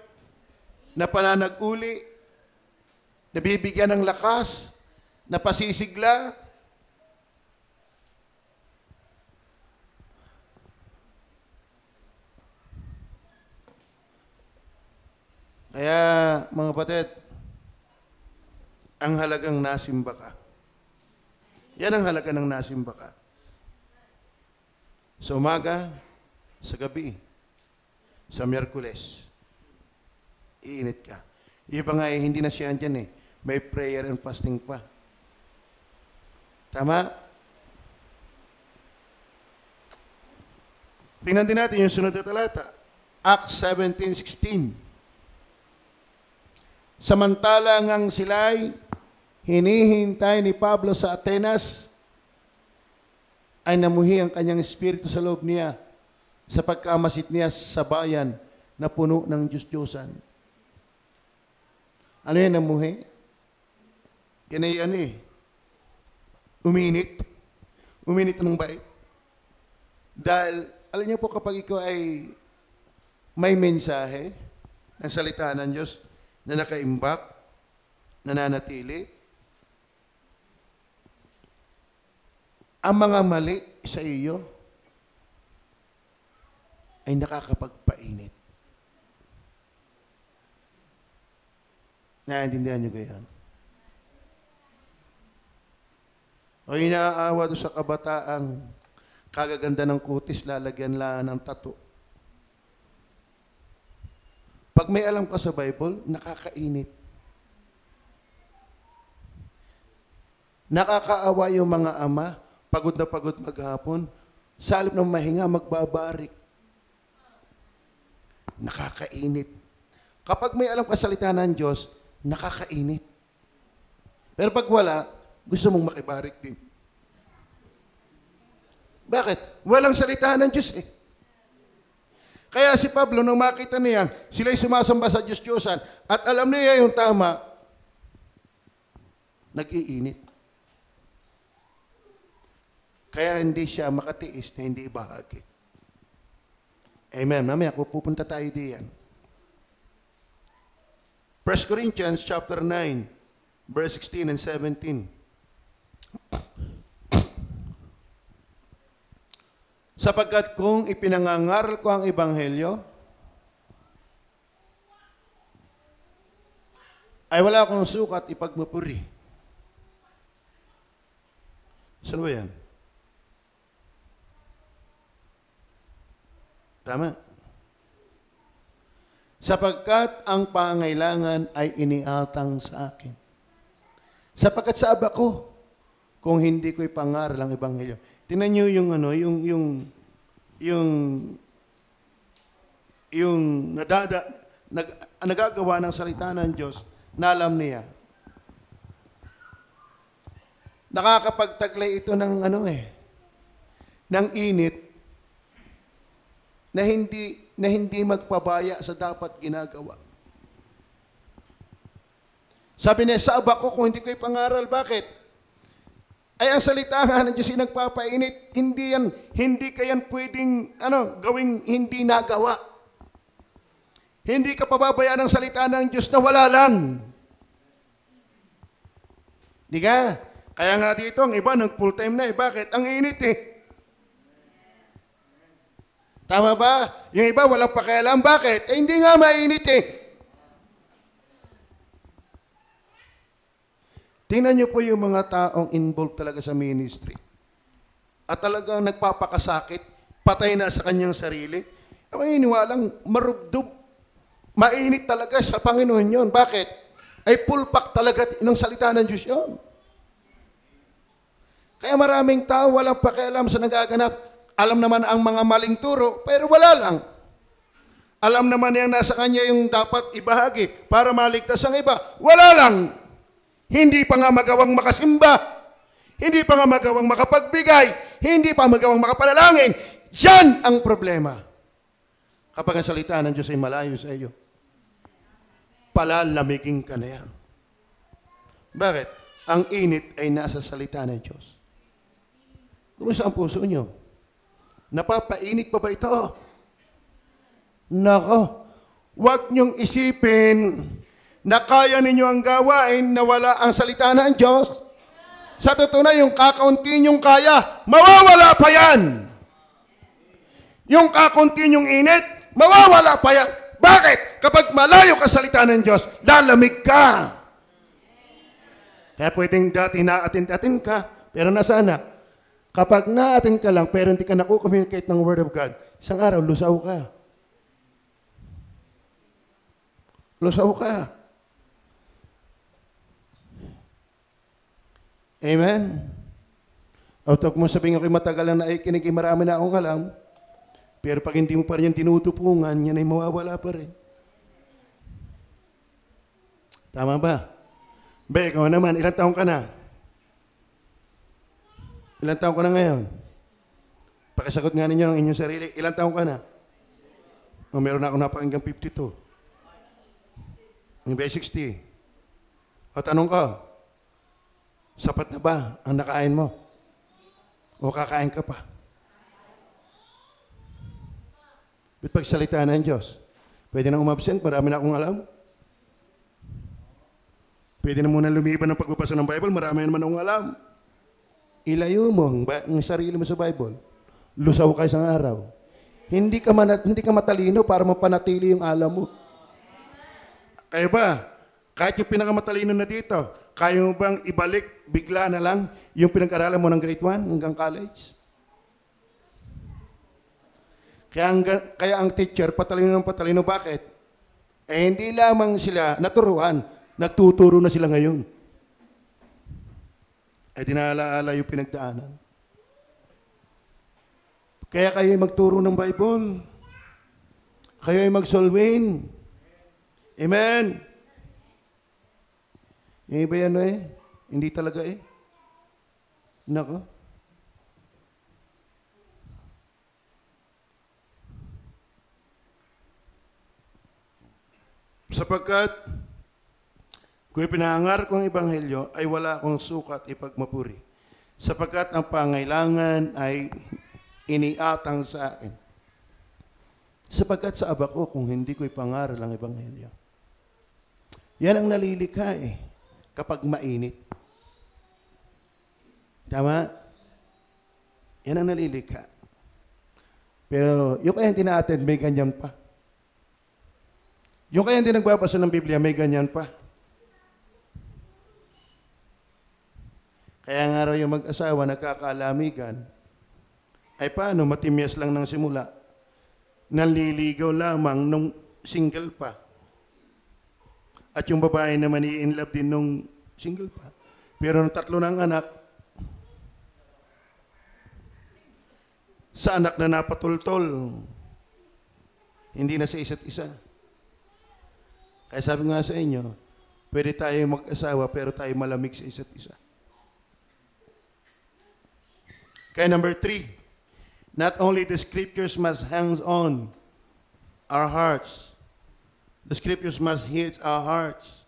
napananag-uli, nabibigyan ng lakas, napasisigla. Kaya, mga kapatid, ang halagang nasimba ka. Yan ang halaga ng nasimba ka. Sa umaga, sa gabi, sa Miyerkules, iinit ka. Iba nga hindi na siya andyan May prayer and fasting pa. Tama? Tingnan din natin yung sunod na talata. Acts 17:16. Samantala ngang sila'y hinihintay ni Pablo sa Atenas, ay namuhi ang kanyang espiritu sa loob niya sa pagkamasit niya sa bayan na puno ng Diyos-Diyosan. Ano yan namuhi? Yan ay uminit. Uminit ng bait. Dahil, alam niyo po kapag ikaw ay may mensahe ng salita ng Diyos na nakaimbak, nananatili, ang mga mali sa iyo ay nakakapagpainit. Naiintindihan niyo gayon? O inaawa doon sa kabataang kagaganda ng kutis, lalagyan lang ng tattoo. Pag may alam ka sa Bible, nakakainit. Nakakaawa yung mga ama, pagod na pagod maghapon, sa halip ng mahinga, magbabarik. Nakakainit. Kapag may alam ka salita ng Diyos, nakakainit. Pero pag wala, gusto mong makibarik din. Bakit? Walang salita ng Diyos eh. Kaya si Pablo, nung makita niya, sila'y sumasamba sa Diyos-Diyosan at alam niya yung tama, nag-iinit. Kaya hindi siya makatiis na hindi bahagi. Amen. Mamaya, pupunta tayo diyan. 1 Corinthians chapter 9, verse 16 and 17. Sapagkat kung ipinangangaral ko ang Ebanghelyo, ay wala akong sukat ipagmapuri. Saan ba yan? Tama. Sapagkat ang pangailangan ay iniatang sa akin. Sapagkat sa aba ko, kung hindi ko ipangaral ang Ebanghelyo. Tingnan niyo yung nagagawa ng salita ng Diyos na alam niya. Nakakapagtaglay ito ng ng init na hindi magpabaya sa dapat ginagawa. Sabi niya, sa aba ko kung hindi ko ipangaral, bakit? Ay ang salita nga ng Diyos ay nagpapainit. Hindi kayan pwedeng gawing hindi nagawa. Hindi ka pababayaan ng salita ng Diyos na wala lang. Di ka? Kaya nga dito, ang iba nag full time na eh. Bakit? Ang init eh. Tama ba? Yung iba walang pakialam. Bakit? Eh hindi nga mainit eh. Tingnan niyo po yung mga taong involved talaga sa ministry. At talagang nagpapakasakit, patay na sa kanyang sarili. Ang iniwalang marubdob. Mainit talaga sa Panginoon yun. Bakit? Ay full pack talaga ng salita ng Diyos yun. Kaya maraming tao walang pakialam sa nagaganap. Alam naman ang mga maling turo, pero wala lang. Alam naman niya nasa kanya yung dapat ibahagi para maligtas ang iba. Wala lang. Hindi pa nga magawang makasimba. Hindi pa nga magawang makapagbigay. Hindi pa magawang makapanalangin. Yan ang problema. Kapag ang salita ng Diyos ay malayo sa iyo, palalamigin ka na yan. Bakit? Ang init ay nasa salita ng Diyos. Kumusta ang puso nyo? Napapainit pa ba ito? Nako, huwag niyong isipin na kaya ninyo ang gawain na wala ang salita ng Diyos. Sa totoo na, yung kakaunti nyong kaya, mawawala pa yan. Yung kakaunti nyong init, mawawala pa yan. Bakit? Kapag malayo ka sa salita ng Diyos, lalamig ka. Kaya pwedeng dati naatin-atin ka, pero nasana? Kapag naatin ka lang, pero hindi ka nakukommunicate ng Word of God, isang araw, lusaw ka. Lusaw ka. Amen? O talk mo sabihin ako'y matagal na naikinig, marami na akong alam. Pero pag hindi mo pa rin yung tinutupungan, yan ay mawawala pa rin. Tama ba? Ba, ikaw naman, ilang taong ka na? Ilang taong ka na ngayon? Pakisagot nga ninyo ng inyong sarili. Ilang taong ka na? O, meron na akong napakinggang 52. May 60. O, tanong ko, sapat na ba ang nakain mo? O kakain ka pa? But pagsalita ng Diyos, pwede na umabsent, marami na akong alam. Pwede na muna lumiban ng pagbabasa ng Bible, marami naman akong alam. Ilayo mo ang sarili mo sa Bible. Lusaw ka isang araw. Hindi ka matalino para mapanatili yung alam mo. Kaya ba, kahit yung pinakamatalino na dito, kaya mo bang ibalik bigla na lang yung pinag-aralan mo ng grade 1 hanggang college? Kaya ang teacher, patalino ng patalino. Bakit? Eh hindi lamang sila naturuan, nagtuturo na sila ngayon. Ay dinalaala yung pinagdaanan. Kaya kayo magturo ng Bible. Kayo ay mag-solwin. Amen? Yung iba yan eh. Hindi talaga eh. Nako. Sapagkat kung ipinangar kong ebanghelyo ay wala akong sukat ipagmapuri. Sapagkat ang pangailangan ay iniatang sa akin. Sapagkat sa aba ko kung hindi ko ipangaral ang ebanghelyo. Yan ang nalilikha eh, kapag mainit. Tama? Yan ang nalilikha. Pero yung kaya hindi na-attend, may ganyan pa. Yung kaya hindi nagbabasa ng Biblia, may ganyan pa. Kaya nga raw yung mag-asawa nagkakaalamigan, ay paano matimyas lang ng simula, naliligaw lamang nung single pa. At yung babae naman i-in love din nung single pa. Pero nung 3 ng anak, sa anak na napatultol, hindi na sa isa't isa. Kaya sabi nga sa inyo, pwede tayo mag-asawa pero tayo malamig sa isa't isa. Kaya number 3, not only the scriptures must hang on our hearts, the scriptures must hit our hearts.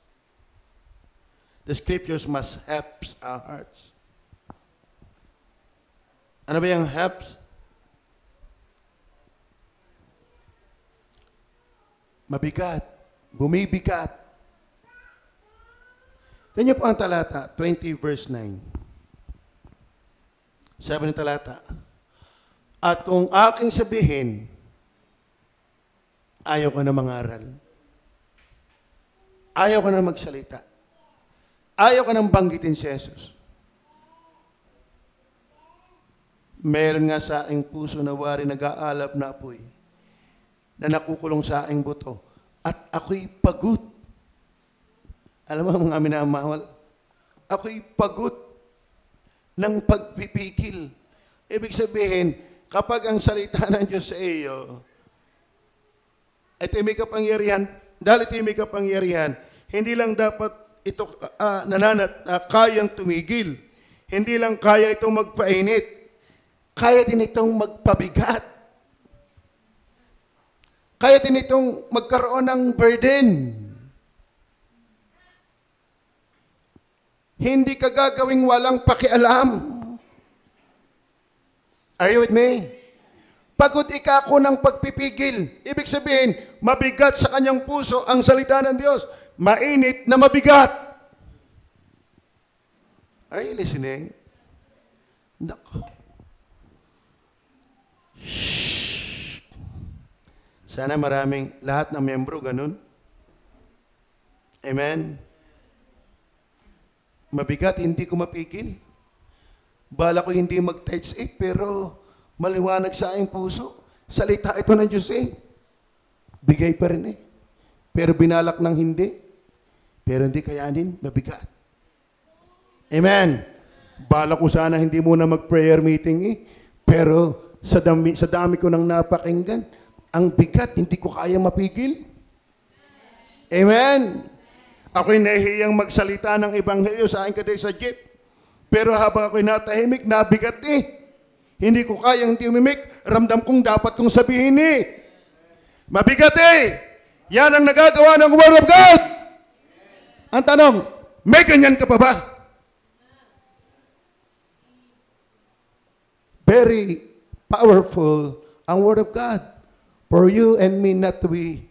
The scriptures must help our hearts. Ano ba yung helps? Mabigat. Bumibigat. Tingnan po ang talata, 20 verse 9. Sabi ng talata, at kung aking sabihin, ayaw ko na mangaral. Ayaw ko na magsalita. Ayaw ko na banggitin si Jesus. Meron nga sa aking puso na wari nag-aalab na apoy na nakukulong sa aking buto. At ako'y pagod. Alam mo mga minamahal, ako'y pagod ng pagpipikil. Ibig sabihin, kapag ang salita ng Diyos sa iyo, ito may kapangyarihan, dahil ito may kapangyarihan, hindi lang dapat ito kayang tumigil. Hindi lang kaya itong magpainit. Kaya din itong magpabigat. Kaya din itong magkaroon ng burden. Hindi ka gagawing walang pakialam. Are you with me? Pagod ikako ng pagpipigil. Ibig sabihin, mabigat sa kanyang puso ang salita ng Diyos. Mainit na mabigat. Are you listening? Nako. Sana maraming, lahat ng membro, ganun. Amen? Mabigat, hindi ko mapigil. Bala ko hindi mag-touch pero maliwanag sa aking puso. Salita ito ng Diyos Bigay pa rin Pero binalak ng hindi. Pero hindi kayanin, mabigat. Amen? Bala ko sana hindi muna mag-prayer meeting Pero sa dami ko nang napakinggan, ang bigat, hindi ko kaya mapigil. Amen? Ako'y nahihiyang magsalita ng ebanghelyo sa aking kaday sa jeep. Pero habang ako'y natahimik, nabigat Hindi ko kayang timimik, ramdam kong dapat kong sabihin Mabigat Yan ang nagagawa ng Word of God. Ang tanong, may ganyan ka pa ba? Very powerful ang Word of God. For you and me not to be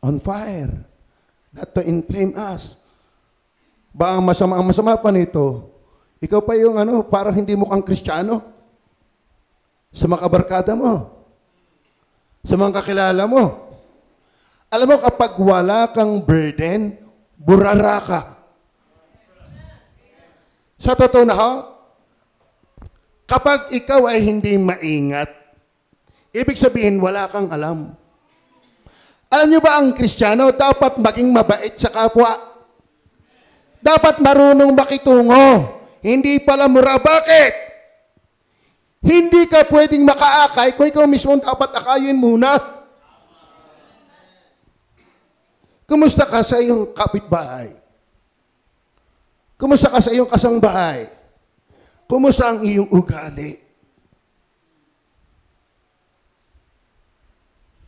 on fire. Not to inflame us. Ba ang masama pa nito, ikaw pa yung parang hindi mo kang Kristiyano. Sa mga kabarkada mo. Sa mga kakilala mo. Alam mo, kapag wala kang burden, burara ka. Sa totoo na kapag ikaw ay hindi maingat, ibig sabihin, wala kang alam. Alam niyo ba ang Kristiyano, dapat maging mabait sa kapwa. Dapat marunong makitungo. Hindi pala mura. Bakit? Hindi ka pwedeng makaakay kung ikaw mismo dapat akayin muna. Kumusta ka sa iyong kapitbahay? Kumusta ka sa iyong kasambahay? Kumusta ang iyong ugali?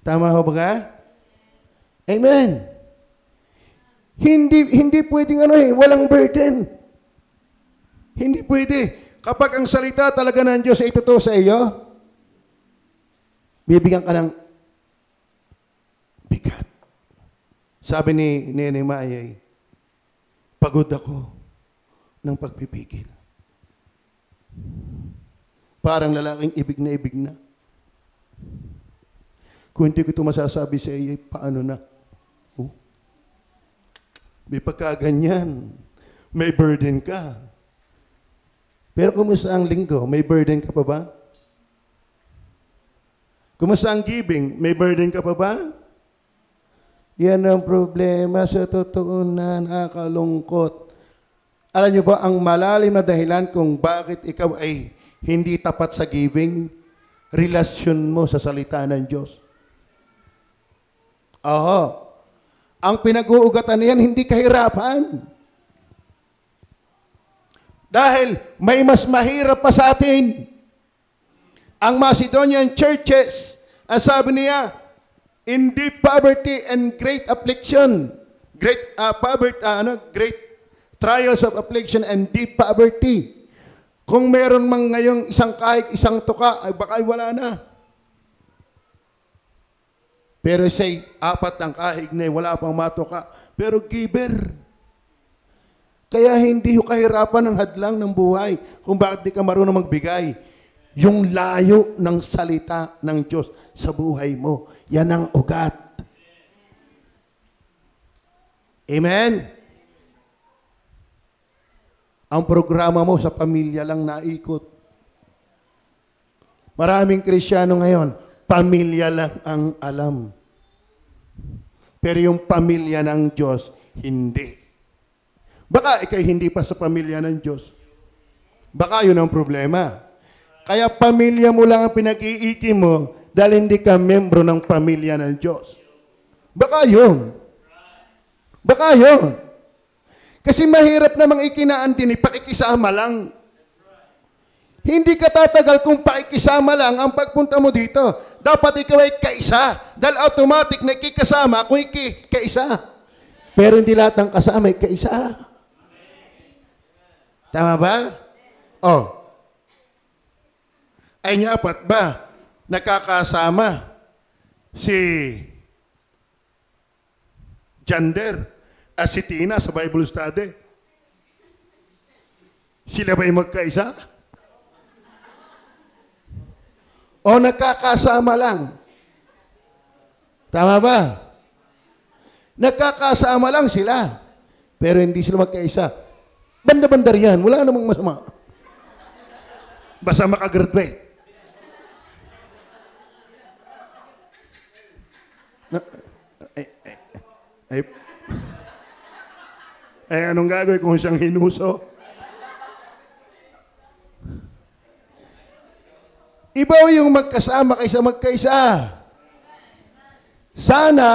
Tama ho ba ka? Amen. Hindi pwedeng walang burden. Hindi pwede. Kapag ang salita talaga ng Diyos ay totoo sa iyo, bibigyan ka ng bigat. Sabi ni Nehemiah, pagod ako ng pagpipigil. Parang lalaking ibig na. Kung hindi ko ito masasabi sa iyo, paano na? Oh. May pagkaganyan. May burden ka. Pero kumusta ang linggo? May burden ka pa ba? Kumusta ang giving? May burden ka pa ba? Yan ang problema sa totoo na nakakalungkot. Alam niyo ba ang malalim na dahilan kung bakit ikaw ay hindi tapat sa giving? Relasyon mo sa salita ng Diyos. Ang pinag-uugatan niyan, hindi kahirapan. Dahil may mas mahirap pa sa atin. Ang Macedonian churches, ang sabi niya, in deep poverty and great affliction, great trials of affliction and deep poverty. Kung meron mang ngayong isang kahig, isang tuka, ay baka wala na. Pero say, 4 ang kahig na wala pang matuka. Pero giver. Kaya hindi ko kahirapan ang hadlang ng buhay kung bakit di ka marunong magbigay. Yung layo ng salita ng Diyos sa buhay mo, yan ang ugat. Amen? Ang programa mo sa pamilya lang naikot. Maraming Kristiyano ngayon, pamilya lang ang alam. Pero yung pamilya ng Diyos, hindi. Baka ikay hindi pa sa pamilya ng Diyos. Baka yun ang problema. Kaya pamilya mo lang ang pinag-iiki mo dahil hindi ka membro ng pamilya ng Diyos. Baka yun. Baka yun. Kasi mahirap namang ikinaan din, pakikisama lang. Hindi ka tatagal kung pakikisama lang ang pagpunta mo dito. Dapat ikaw ay kaisa. Dahil automatic na ikikasama kung kaisa. Pero hindi lahat ng kasama ay kaisa. Tama ba? Ay nga, apat ba? Nakakasama si Jander at si Tina sa Bible study. Sila ba'y magkaisa? O nakakasama lang? Tama ba? Nakakasama lang sila. Pero hindi sila magkaisa. Banda-bandar yan. Wala namang masama. Basta makagraduate. Anong gagawin kung siyang hinuso? Iba yung magkasama kaysa magkaisa. Sana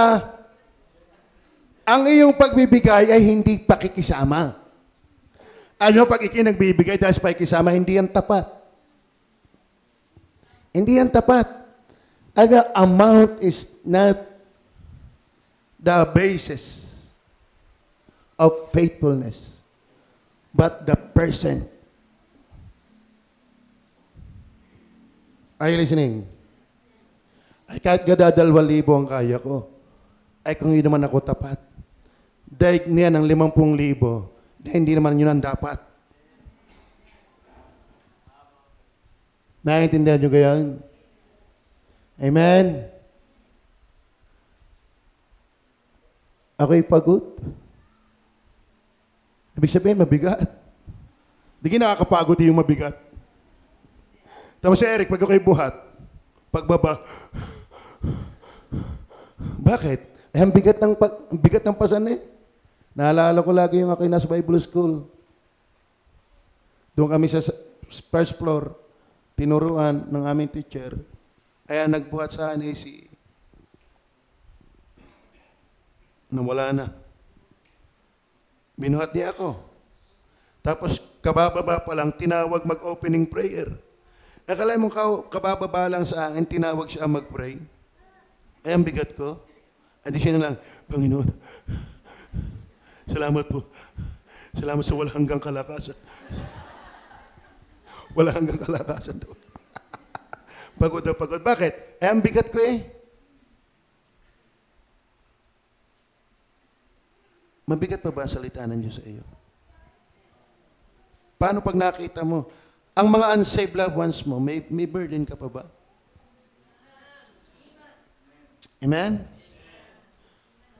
ang iyong pagbibigay ay hindi pakikisama. Ano pag ikinagbibigay dahil sa pakikisama, hindi yan tapat. Hindi yan tapat. Ano, amount is not the basis of faithfulness, but the person. Are you listening? Ay kahit gada 2,000 ang kaya ko, ay kung hindi naman ako tapat, daig niya ng 50,000, na hindi naman yun ang dapat. Naiintindihan nyo gayon? Amen? Ako'y pagod. Ibig sabihin, mabigat. Di nakakapagod yung mabigat. Tapos si Eric, pag ako'y buhat, pagbaba, bakit? Eh, ang bigat ng pasan eh. Naalala ko lagi yung ako'y nasa Bible School. Doon kami sa first floor, tinuruan ng aming teacher. Kaya nagbuhat sa akin si nawala na. Binuhat niya ako. Tapos kabababa pa lang, tinawag mag-opening prayer. Akala mo kabababa lang sa akin, tinawag siya mag-pray. Ay, ang bigat ko. Hindi siya na lang, Panginoon, salamat po. Salamat sa wala hanggang kalakasan. Wala hanggang kalakasan doon. Pagod na pagod. Bakit? Ay, ang bigat ko eh. Mabigat pa ba ang salita ng Diyos sa iyo? Paano pag nakita mo, ang mga unsaved loved ones mo, may burden ka pa ba? Amen?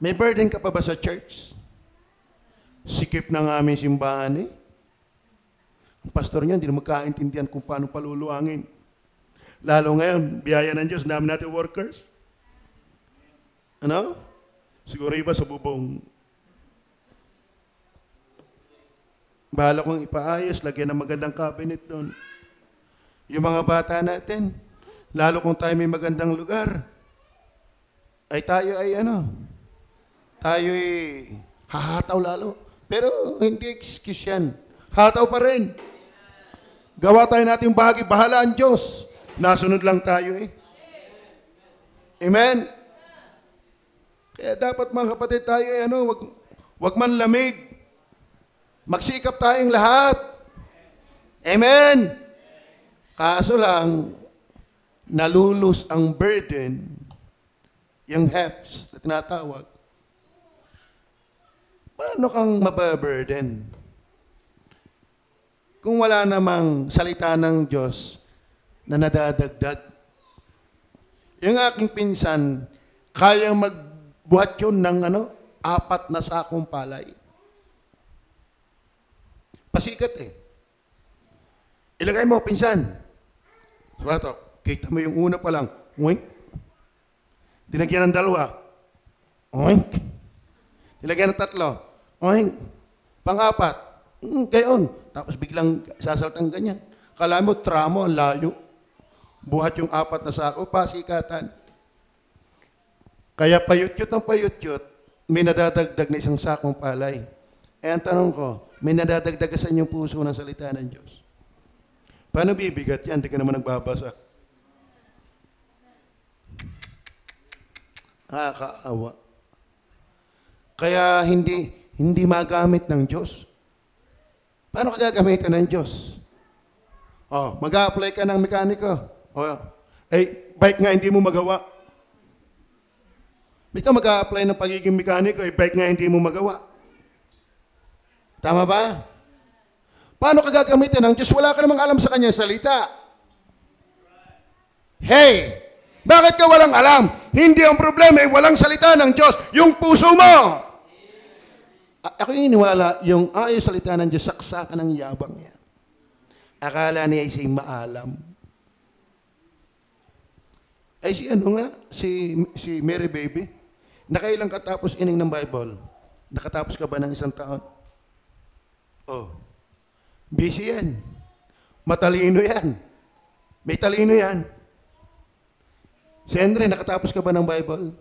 May burden ka pa ba sa church? Sikip ng aming simbahan eh. Ang pastor niya, hindi na magkaintindihan kung paano paluluangin. Lalo ngayon, biyaya ng Diyos, dami natin workers. Ano? Siguro iba sa bubong. Bahala kong ipaayos, lagyan ng magandang cabinet doon. Yung mga bata natin, lalo kung tayo may magandang lugar, ay tayo ay tayo ay hahataw lalo. Pero hindi excuse yan. Hataw pa rin. Gawa tayo nating bahagi, bahala ang Diyos. Nasunod lang tayo eh. Amen? Kaya dapat mga kapatid tayo ay wag man lamig. Magsikap tayong lahat. Amen? Kaso lang, nalulus ang burden, yung HEPS na tinatawag. Paano kang mababurden? Kung wala namang salita ng Diyos na nadadagdag. Yung aking pinsan, kayang magbuhat yun ng 4 na sakong palay. Pasikat eh. Ilagay mo, pinsan. Suwato, kita mo yung una pa lang. Oink. Dinagyan ng 2. Oink. Dinagyan ng 3. Oink. Pang-4. Gayon. Tapos biglang sasaltang ganyan. Kala mo, tramo, ang layo. Buhat yung 4 na sako, pasikatan. Kaya payut-yut ang payut-yut, may nadadagdag na 1 sakong palay. Eh, ang tanong ko, may nadadagdag sa inyong puso ng salita ng Diyos. Paano bibigat yan? Hindi ka naman nagbabasa. Nakakaawa. Kaya hindi magamit ng Diyos. Paano ka gagamitan ng Diyos? Mag-a-apply ka ng mekaniko. Bike nga hindi mo magawa. Ba't ka mag-a-apply ng pagiging mekaniko, bike nga hindi mo magawa? Tama ba? Paano ka gagamitin ng Diyos? Wala ka namang alam sa kanyang salita. Hey! Bakit ka walang alam? Hindi ang problema walang salita ng Diyos. Yung puso mo! Ako iniwala, yung salita ng Diyos, saksakan ng yabang niya. Akala niya ay maalam. Ay si Mary Baby, nakailang katapos ining ng Bible? Nakatapos ka ba ng 1 taon? Busy yan. Matalino yan. May talino yan. Si Andre, nakatapos ka ba ng Bible?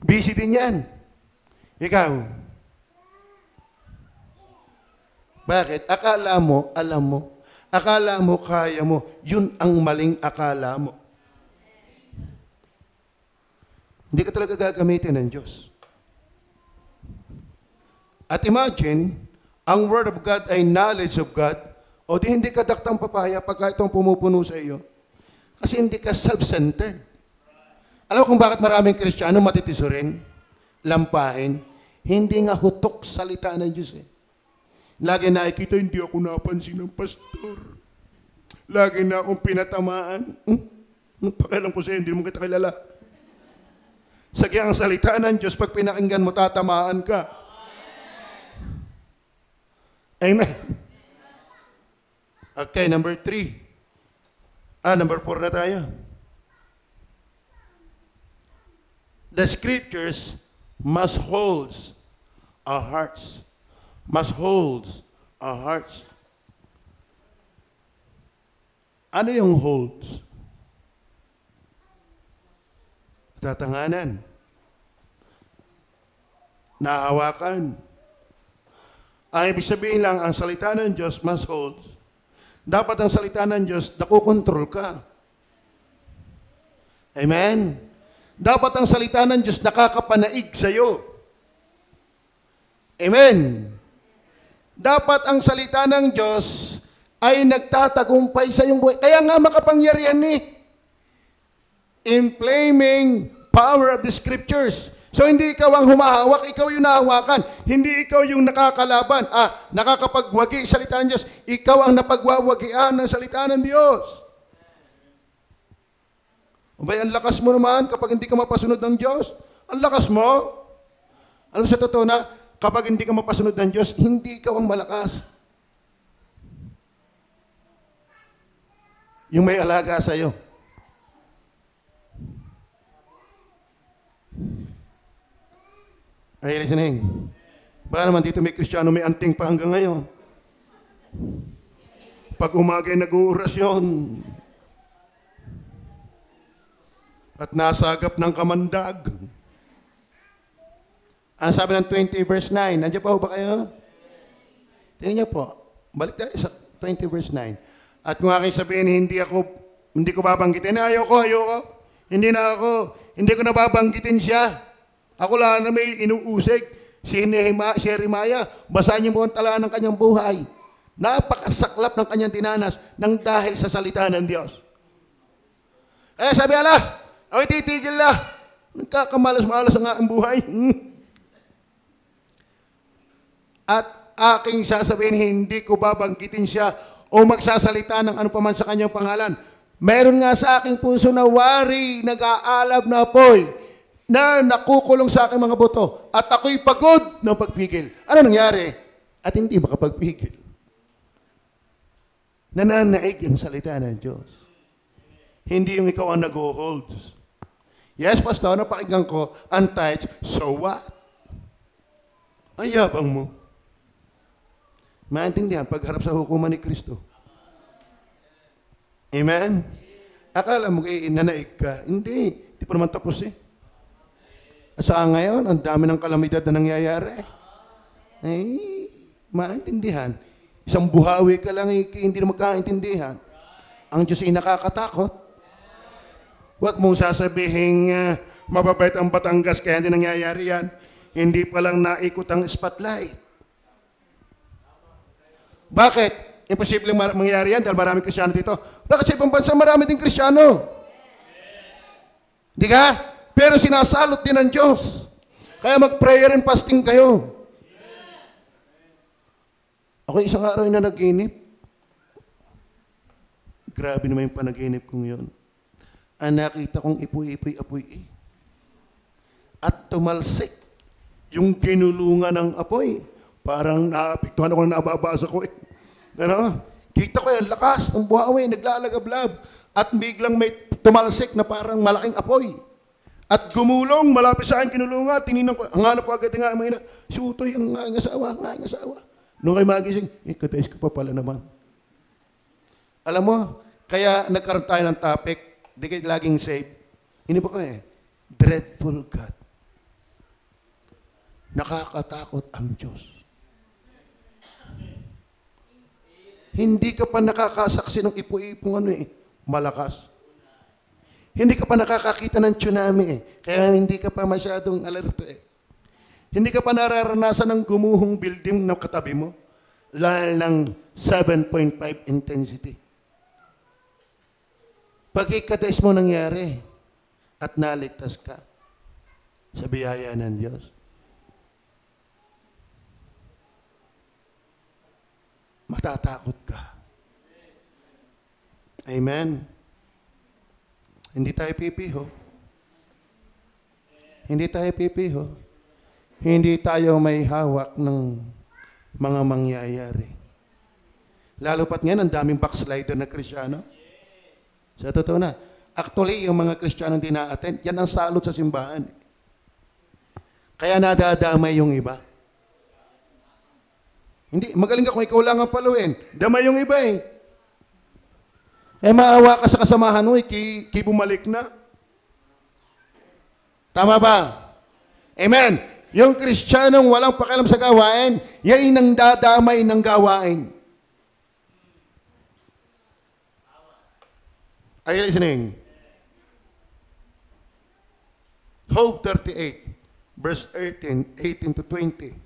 Busy din yan. Ikaw? Bakit? Akala mo, alam mo. Akala mo, kaya mo. Yun ang maling akala mo. Hindi ka talaga gagamitin ng Diyos. At imagine, ang Word of God ay knowledge of God, o di hindi ka daktang papaya pagka itong pumupuno sa iyo. Kasi hindi ka self-centered. Alam mo kung bakit maraming Kristiyano matitisurin, lampain, hindi nga hutok salita ng Diyos eh. Lagi nakikita, hindi ako napansin ng pastor. Lagi na akong pinatamaan. Pakialam ko sa'yo, hindi mo kita kilala. Sagyang ang salita ng Diyos, pag pinakinggan mo, tatamaan ka. Amen. Okay, number 3. Number 4 na tayo. The scriptures must hold our hearts. Must hold our hearts. Ano yung hold? Tatanganan. Nahawakan. Ang ibig sabihin lang, ang salita ng Diyos must hold. Dapat ang salita ng Diyos, nakukontrol ka. Amen? Dapat ang salita ng Diyos nakakapanaig sa'yo. Amen? Dapat ang salita ng Diyos ay nagtatagumpay sa iyong buhay. Kaya nga makapangyarihan inflaming power of the Scriptures. So hindi ikaw ang humahawak, ikaw yung nahawakan. Hindi ikaw yung nakakalaban. Nakakapagwagi salita ng Diyos. Ikaw ang napagwawagian ng salita ng Diyos. Ang lakas mo naman kapag hindi ka mapasunod ng Diyos. Ang lakas mo. Alam sa totoo na, kapag hindi ka mapasunod ng Diyos, hindi ikaw ang malakas. Yung may alaga sa'yo. Are you listening? Baka naman dito may Kristiyano may anting pa hanggang ngayon. Pag umagay nag-uurasyon at nasagap ng kamandag. Ano sabi ng 20 verse 9? Nandiyan pa ba kayo? Tingnan niyo po. Balik tayo sa 20 verse 9. At kung aking sabihin, hindi ko babanggitin. Ayoko. Hindi ko nababanggitin siya. Ako lang na may inuusig. Si Jeremiah, basahin niyo mo ang tala ng kanyang buhay. Napakasaklap ng kanyang dinanas nang dahil sa salita ng Diyos. Kaya sabi ako'y titigil na. Nagkakamalas-malas ang aking buhay. At aking sasabihin, hindi ko babanggitin siya o magsasalita ng ano paman sa kanyang pangalan. Meron nga sa aking puso na wari, nag-aalab na apoy, na nakukulong sa aking mga buto, at ako'y pagod ng pagpigil. Ano nangyari? At hindi makapagpigil. Nananaig ang salita ng Diyos. Hindi yung ikaw ang nag-hold. Yes, Pastor, napakinggan ko, untouched, so what? Ang yabang mo. Maintindihan, pagharap sa hukuman ni Kristo. Amen? Akala mo nanaig ka. Hindi pa naman tapos At saka ngayon, ang dami ng kalamidad na nangyayari. Maintindihan. Isang buhawi ka lang, hindi na magkaintindihan. Ang Diyos ay nakakatakot. Huwag mong sasabihin, mababait ang Batangas, kaya hindi nangyayari yan. Hindi pa lang naikot ang spotlight. Bakit? Imposibleng mangyayari yan dahil maraming Kristiyano dito. Bakit sa ibang bansa marami din Kristiyano? Di ka? Pero sinasalot din ng Diyos. Kaya mag-prayer and fasting kayo. Ako isang araw na naginip. Grabe naman yung panaginip kong yun. Nakita kong ipoy-ipoy-apoy. At tumalsik yung kinulungan ng apoy. Parang naapektuhan ako na nababasa ko Kita ko yung lakas ng buhawi, naglalagablab. At biglang may tumalsik na parang malaking apoy. At gumulong, malapit sa akin kinulungan, tininan ko, hanganap ko agad nga, si Utoy, ang aking asawa. Nung kayo magising, kadais ka pa pala naman. Alam mo, kaya nagkaroon tayo ng topic, di kayo laging safe. Hindi ba ko dreadful God. Nakakatakot ang Diyos. Hindi ka pa nakakasaksi ng ipo-ipong malakas. Hindi ka pa nakakakita ng tsunami kaya hindi ka pa masyadong alerto Hindi ka pa nararanasan ng gumuhong building na katabi mo, lalo ng 7.5 intensity. Pagkikadais mo nangyari at naligtas ka sa biyaya ng Diyos. Matatakot ka. Amen. Hindi tayo pipiho. Hindi tayo may hawak ng mga mangyayari. Lalo pat ngayon, ang daming backslider na Kristiyano. Sa totoo na. Actually, yung mga Kristiyano hindi na-attend, yan ang salot sa simbahan. Kaya nadadamay yung iba. Hindi, magaling ka kung ikaw lang ang paluin. Damay yung iba maawa ka sa kasamahan mo, bumalik na. Tama ba? Amen. Yung Kristiyanong walang pakialam sa gawain, yan ang dadamay ng gawain. Are you listening? Job 38, verse 18 to 20.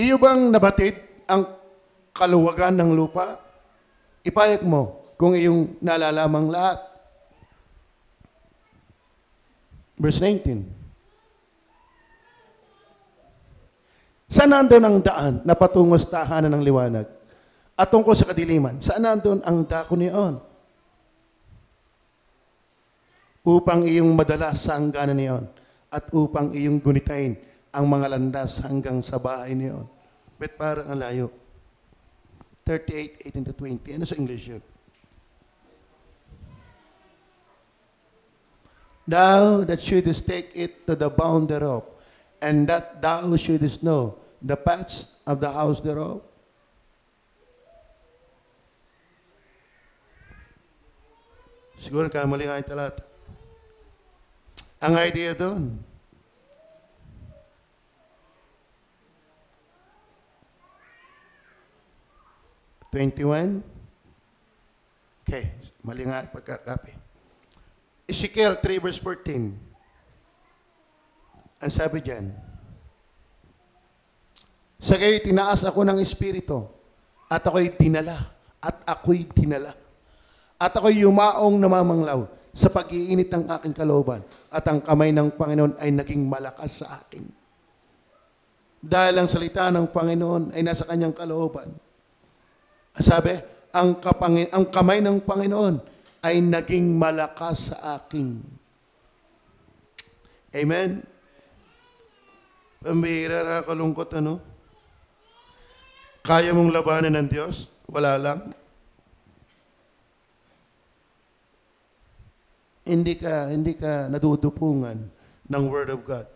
Iyo bang nabatid ang kaluwagan ng lupa? Ipayag mo kung iyong nalalamang lahat. Verse 19. Saan nandun ang daan na patungo sa tahanan ng liwanag at tungkol sa kadiliman? Saan nandun ang dako niyon? Upang iyong madala sa hangganan niyon at upang iyong gunitain ang mga landas hanggang sa bahay niyon. But parang ang layo. 38, 18 to 20. Ano sa English yun? Thou that shouldest take it to the bound thereof, and that thou shouldest know the paths of the house thereof. Siguro kamali nga yung talata. Ang idea doon, $21. Okay, mali nga pagkakapi. Ezekiel 3 verse 14. Ang sabi dyan, sa gayo'y tinaas ako ng Espiritu, at ako'y dinala, at ako'y yumaong namamanglaw sa pag-iinit ng aking kalooban, at ang kamay ng Panginoon ay naging malakas sa akin. Dahil ang salita ng Panginoon ay nasa kanyang kalooban. Ang sabi, ang kamay ng Panginoon ay naging malakas sa akin. Amen? Pambihira, nakakalungkot, ano? Kaya mong labanan ng Diyos? Wala lang. Hindi ka nadudupungan ng Word of God.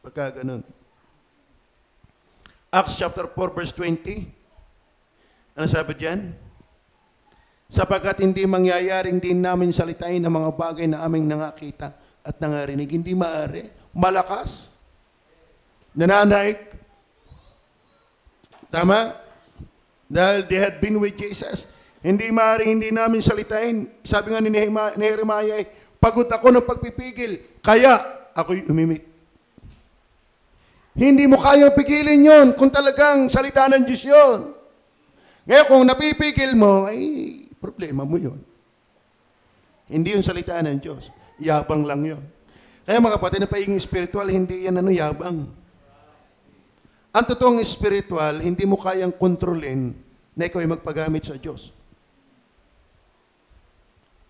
Pagka ganun. Acts chapter 4 verse 20. Ano sabi diyan? Sapagkat hindi mangyayaring din namin salitain ang mga bagay na aming nakakita at nangarinig. Hindi maaari. Malakas. Nananaig. Tama? Dahil they had been with Jesus. Hindi maaari, hindi namin salitain. Sabi nga ni Nehemiah, pagod ako ng pagpipigil, kaya ako'y umimik. Hindi mo kayang pigilin yon kung talagang salita ng Diyos yun. Ngayon, kung napipigil mo, ay problema mo yon. Hindi yung salita ng Diyos. Yabang lang yon. Kaya mga kapatid, na pagiging spiritual, hindi yan yabang. Ang totoong spiritual, hindi mo kayang kontrolin na ikaw ay magpagamit sa Diyos.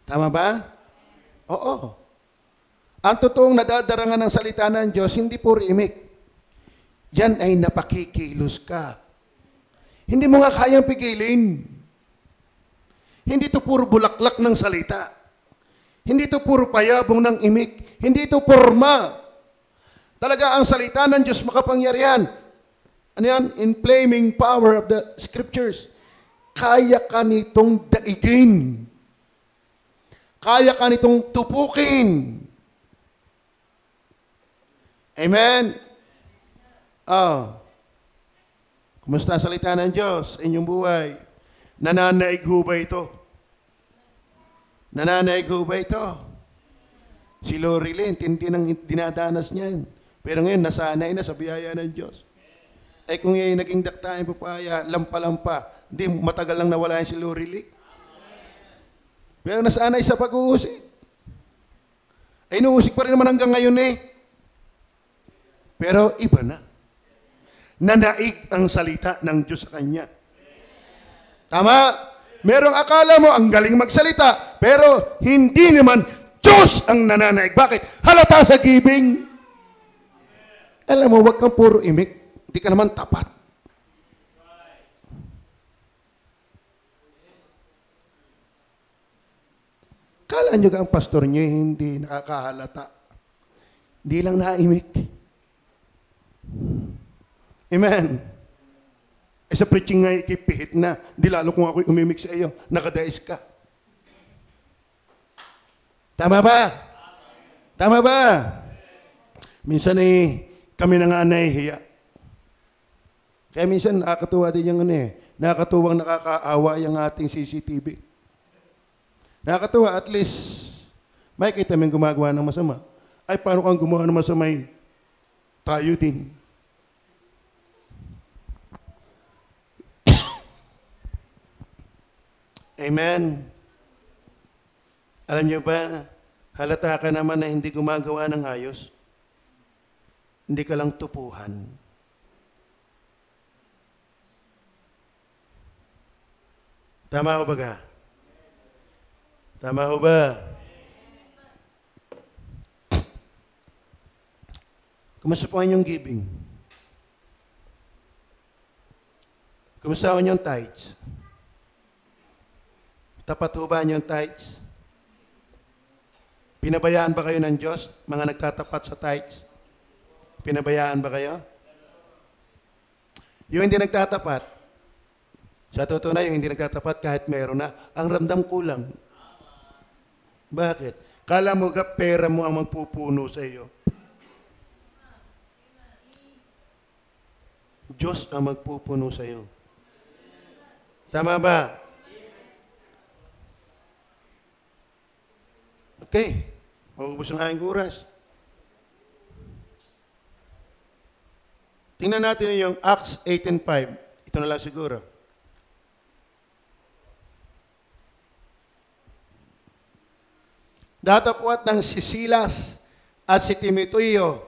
Tama ba? Oo. Ang totoong nadadarangan ng salita ng Diyos, hindi puro imik. Yan ay napakikilos ka. Hindi mo nga kayang pigilin. Hindi ito puro bulaklak ng salita. Hindi ito puro payabong ng imik. Hindi ito forma. Talaga ang salita ng Diyos makapangyarihan. Ano yan? Inflaming power of the Scriptures. Kaya ka nitong daigin. Kaya ka nitong tupukin. Amen? Kumusta ang salita ng Diyos sa inyong buhay? Nananaig ho ba ito? Nananaig ho ba ito? Si Lori Lynn, tindi ng dinadanas niyan. Pero ngayon, nasanay na sa biyaya ng Diyos. Ay kung yung naging daktahin papaya, lampa-lampa, di matagal lang nawala si Lori Lynn. Pero nasanay sa pag-uusik. Ay inuusik pa rin naman hanggang ngayon eh. Pero iba na. Nanaig ang salita ng Diyos sa kanya. Tama? Merong akala mo ang galing magsalita, pero hindi naman Diyos ang nananaig. Bakit? Halata sa gibing. Alam mo, wag kang puro imik. Hindi ka naman tapat. Kala nyo ka ang pastor nyo hindi nakakahalata. Hindi lang naimik. Amen. Sa preaching nga ikipihit na, di lalo kung ako'y umimik sa iyo, nakadais ka. Tama ba? Tama ba? Minsan kami na nga nahihiya. Kaya minsan nakakatuwa din yung nakakatuwang nakakaawa yung ating CCTV. Nakakatuwa, at least, may kita may gumagawa ng masama. Ay, paano kang gumawa ng masama? Tayo din. Amen. Alam niyo ba, halata ka naman na hindi gumagawa ng ayos. Hindi ka lang tupuhan. Tama ho ba ka? Tama ho ba? Kumusta po ang inyong giving? Kumusta ang inyong tithes? Tapat ho ba ang inyong tithes? Pinabayaan ba kayo ng Diyos, mga nagtatapat sa tithes? Pinabayaan ba kayo? Yung hindi nagtatapat, sa totoo na yung hindi nagtatapat kahit meron na, ang ramdam kulang. Bakit? Kala mo ka pera mo ang magpupuno sa iyo. Diyos ang magpupuno sa iyo. Tama ba? Okay. Maubos ang aking oras. Tingnan natin yung Acts 18:5. Ito na lang siguro. Datapwat ng si Silas at si Timoteo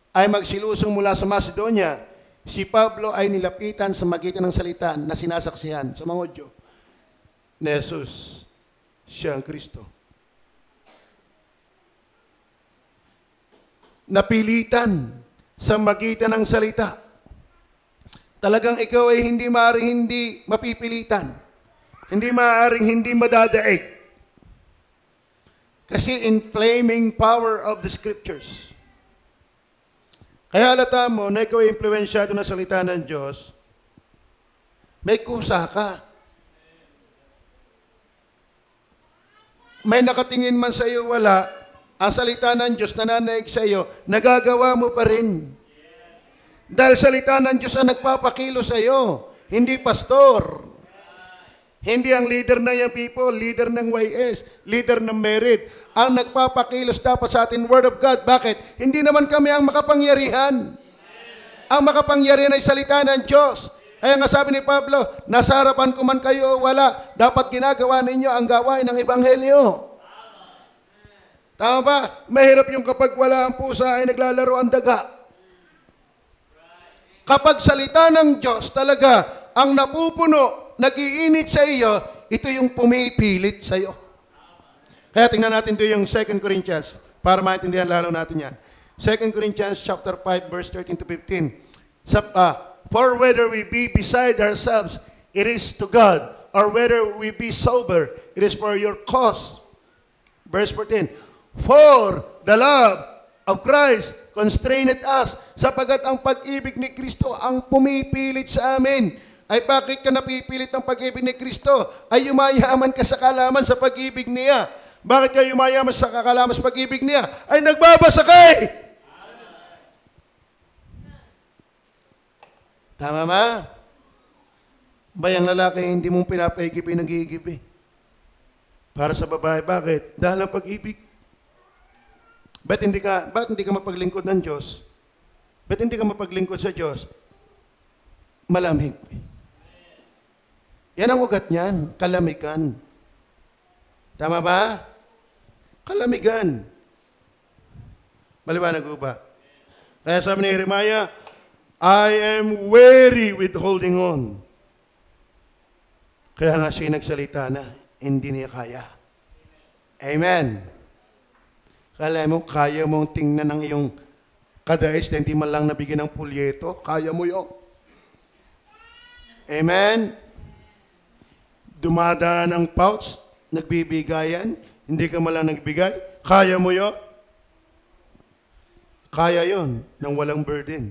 ay magsilusong mula sa Macedonia, si Pablo ay nilapitan sa magitan ng salita na sinasaksihan sa mga Hudyo na Jesus, siya ang Kristo. Napilitan sa magitan ng salita. Talagang ikaw ay hindi maaaring hindi mapipilitan. Hindi maaaring hindi madadaig. Kasi inflaming power of the Scriptures. Kaya halata mo na ikaw ay impluensyado na salita ng Diyos, may kusa ka. May nakatingin man sa iyo, wala. Ang salita ng Diyos nananaig sa iyo, nagagawa mo pa rin. Dahil salita ng Diyos ang nagpapakilo sa iyo, hindi pastor. Hindi ang leader ng young people, leader ng YS, leader ng merit. Ang nagpapakilos dapat sa atin, Word of God. Bakit? Hindi naman kami ang makapangyarihan. Ang makapangyarihan ay salita ng Diyos. Kaya nga sabi ni Pablo, nasa harapan ko man kayo o wala, dapat ginagawa ninyo ang gawain ng Ebanghelyo. Tama ba? Mahirap yung kapag wala ang pusa ay naglalaro ang daga. Kapag salita ng Diyos talaga ang napupuno, nag-iinit sa iyo, ito yung pumipilit sa iyo. Kaya tingnan natin ito yung 2 Corinthians para maintindihan lalo natin yan. 2 Corinthians chapter 5 verse 13 to 15. For whether we be beside ourselves, it is to God. Or whether we be sober, it is for your cause. Verse 14. For the love of Christ constraineth us, sapagat ang pag-ibig ni Kristo ang pumipilit sa amin. Ay bakit ka napipilit ng pag-ibig ni Kristo? Ay yumayaman ka sa kalaman sa pag-ibig niya. Bakit ka yumayaman sa kalaman sa pag-ibig niya? Ay nagbabasa kay! Tama ba? Bayang lalaki, hindi mong pinapaigip, pinag-iigip eh. Para sa babae, bakit? Dahil ang pag-ibig. Ba't hindi ka mapaglingkod ng Diyos? Ba't hindi ka mapaglingkod sa Diyos? Malamig. Yan ang ugat niyan, kalamigan. Tama ba? Kalamigan. Maliwanag ko ba? Kaya sabi ni Jeremiah, I am weary with holding on. Kaya nga siya nagsalita na, hindi niya kaya. Amen. Kala mo, kaya mong tingnan ng iyong kadais na hindi man lang nabigyan ng pulyeto? Kaya mo yun. Amen? Dumadaan ang pouch, nagbibigayan, hindi ka man lang nagbigay? Kaya mo yun? Kaya yon nang walang burden.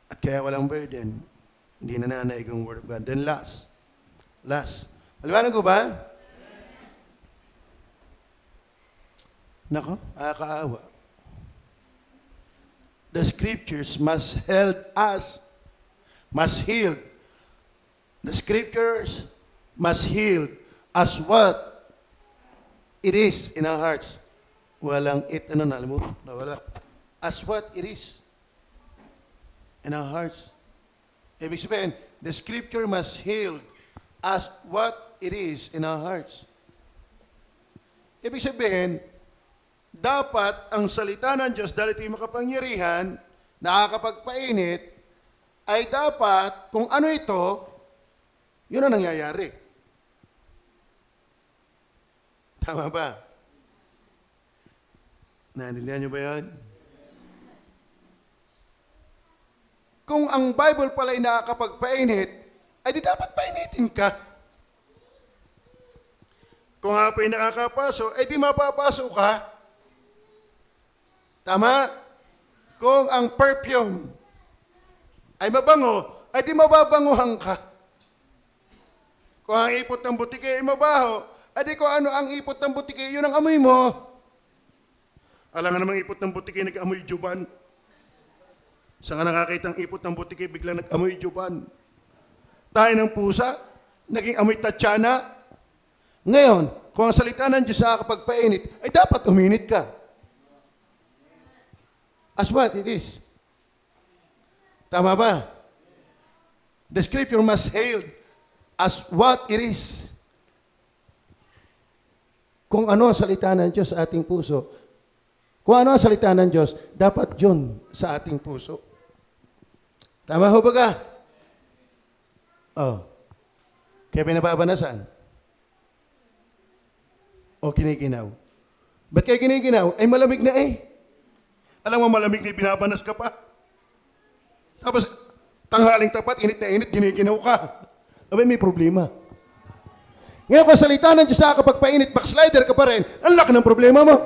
At kaya walang burden, hindi nananaig ang Word of God. Then last. Maliwanag ko ba? Nako, nakakaawa. The scriptures must help us, must heal. The scriptures must heal as what it is in our hearts. Walang it, ano na, alam mo? Nawala. As what it is in our hearts. Ibig sabihin, the scripture must heal as what it is in our hearts. Ibig sabihin, dapat ang salita ng Diyos, dahil ito'y makapangyarihan, nakakapagpainit, ay dapat, kung ano ito, yun ang nangyayari. Tama ba? Naintindihan niyo ba yan? Kung ang Bible pala ay nakakapagpainit, ay di dapat painitin ka. Kung nga pa ay nakakapaso, ay di mapapasok ka. Tama? Kung ang perfume ay mabango, ay di mababanguhan ka. Kung ang ipot ng butike ay mabaho, ay di kung ano ang ipot ng butike, yun ang amoy mo. Alam nga namang ipot ng butike, nag-amoy juban. Saan ka nakakita ang ipot ng butike, biglang nag-amoy juban. Tayo ng pusa, naging amoy tatsana. Ngayon, kung ang salita ng Diyos nakakapagpainit, ay dapat uminit ka. As what it is. Tama ba? The scripture must hail as what it is. Kung ano ang salita ng Diyos sa ating puso, kung ano ang salita ng Diyos, dapat yun sa ating puso. Tama ho ba ka? Oh. Kaya pinababanasan? O kinikinaw? Ba't kayo kinikinaw? Ay malamig na eh. Alam mo malamig na binabanas ka pa. Tapos tanghaling tapat, init na init, kinikinaw ka. Abay may problema. Ngayon kung salita ng Diyos nakakapagpainit, backslider ka pa rin, ang laki ng problema mo.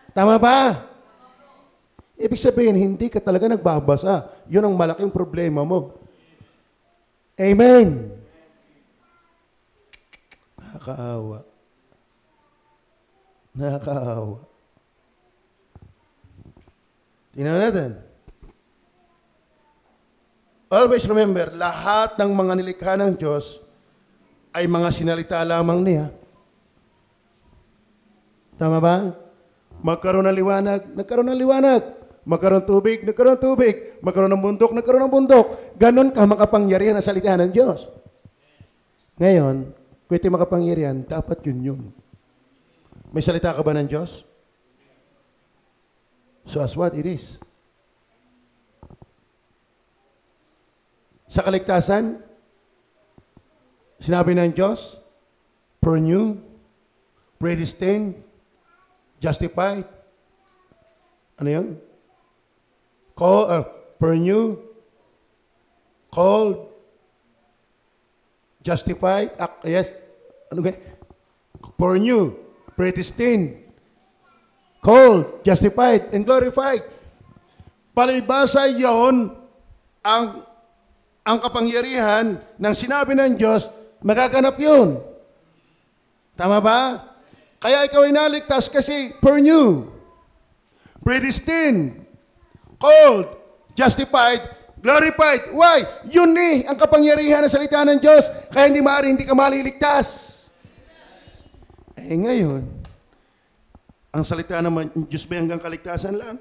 Tama ba? Ibig sabihin, hindi ka talaga nagbabasa. Yun ang malaking problema mo. Amen. Nakakaawa. Nakakaawa. Tingnan natin. Always remember, lahat ng mga nilikha ng Diyos ay mga sinalita lamang niya. Tama ba? Magkaroon ng liwanag, nagkaroon ng liwanag. Magkaroon tubig, nagkaroon tubig. Magkaroon ng bundok, nagkaroon ng bundok. Ganon ka makapangyarihan ang salita ng Diyos. Ngayon, kung ito'y makapangyarihan, dapat yun. May salita ka ba ng Diyos? So as what it is. Sa kaligtasan, sinabi ng Diyos, foreknew, predestined, justified. Ano yun? Foreknew, called, justified, yes, ano kaya? Foreknew, predestined, called, justified, and glorified. Palibasa yon ang kapangyarihan ng sinabi ng Diyos, magaganap yun. Tama ba? Kaya ikaw ay naligtas kasi foreknew, predestined, called, justified, glorified. Why? Yun ang kapangyarihan ng salita ng Diyos. Kaya hindi ka maliligtas. Eh ngayon, ang salita naman, Diyos ba hanggang kaligtasan lang?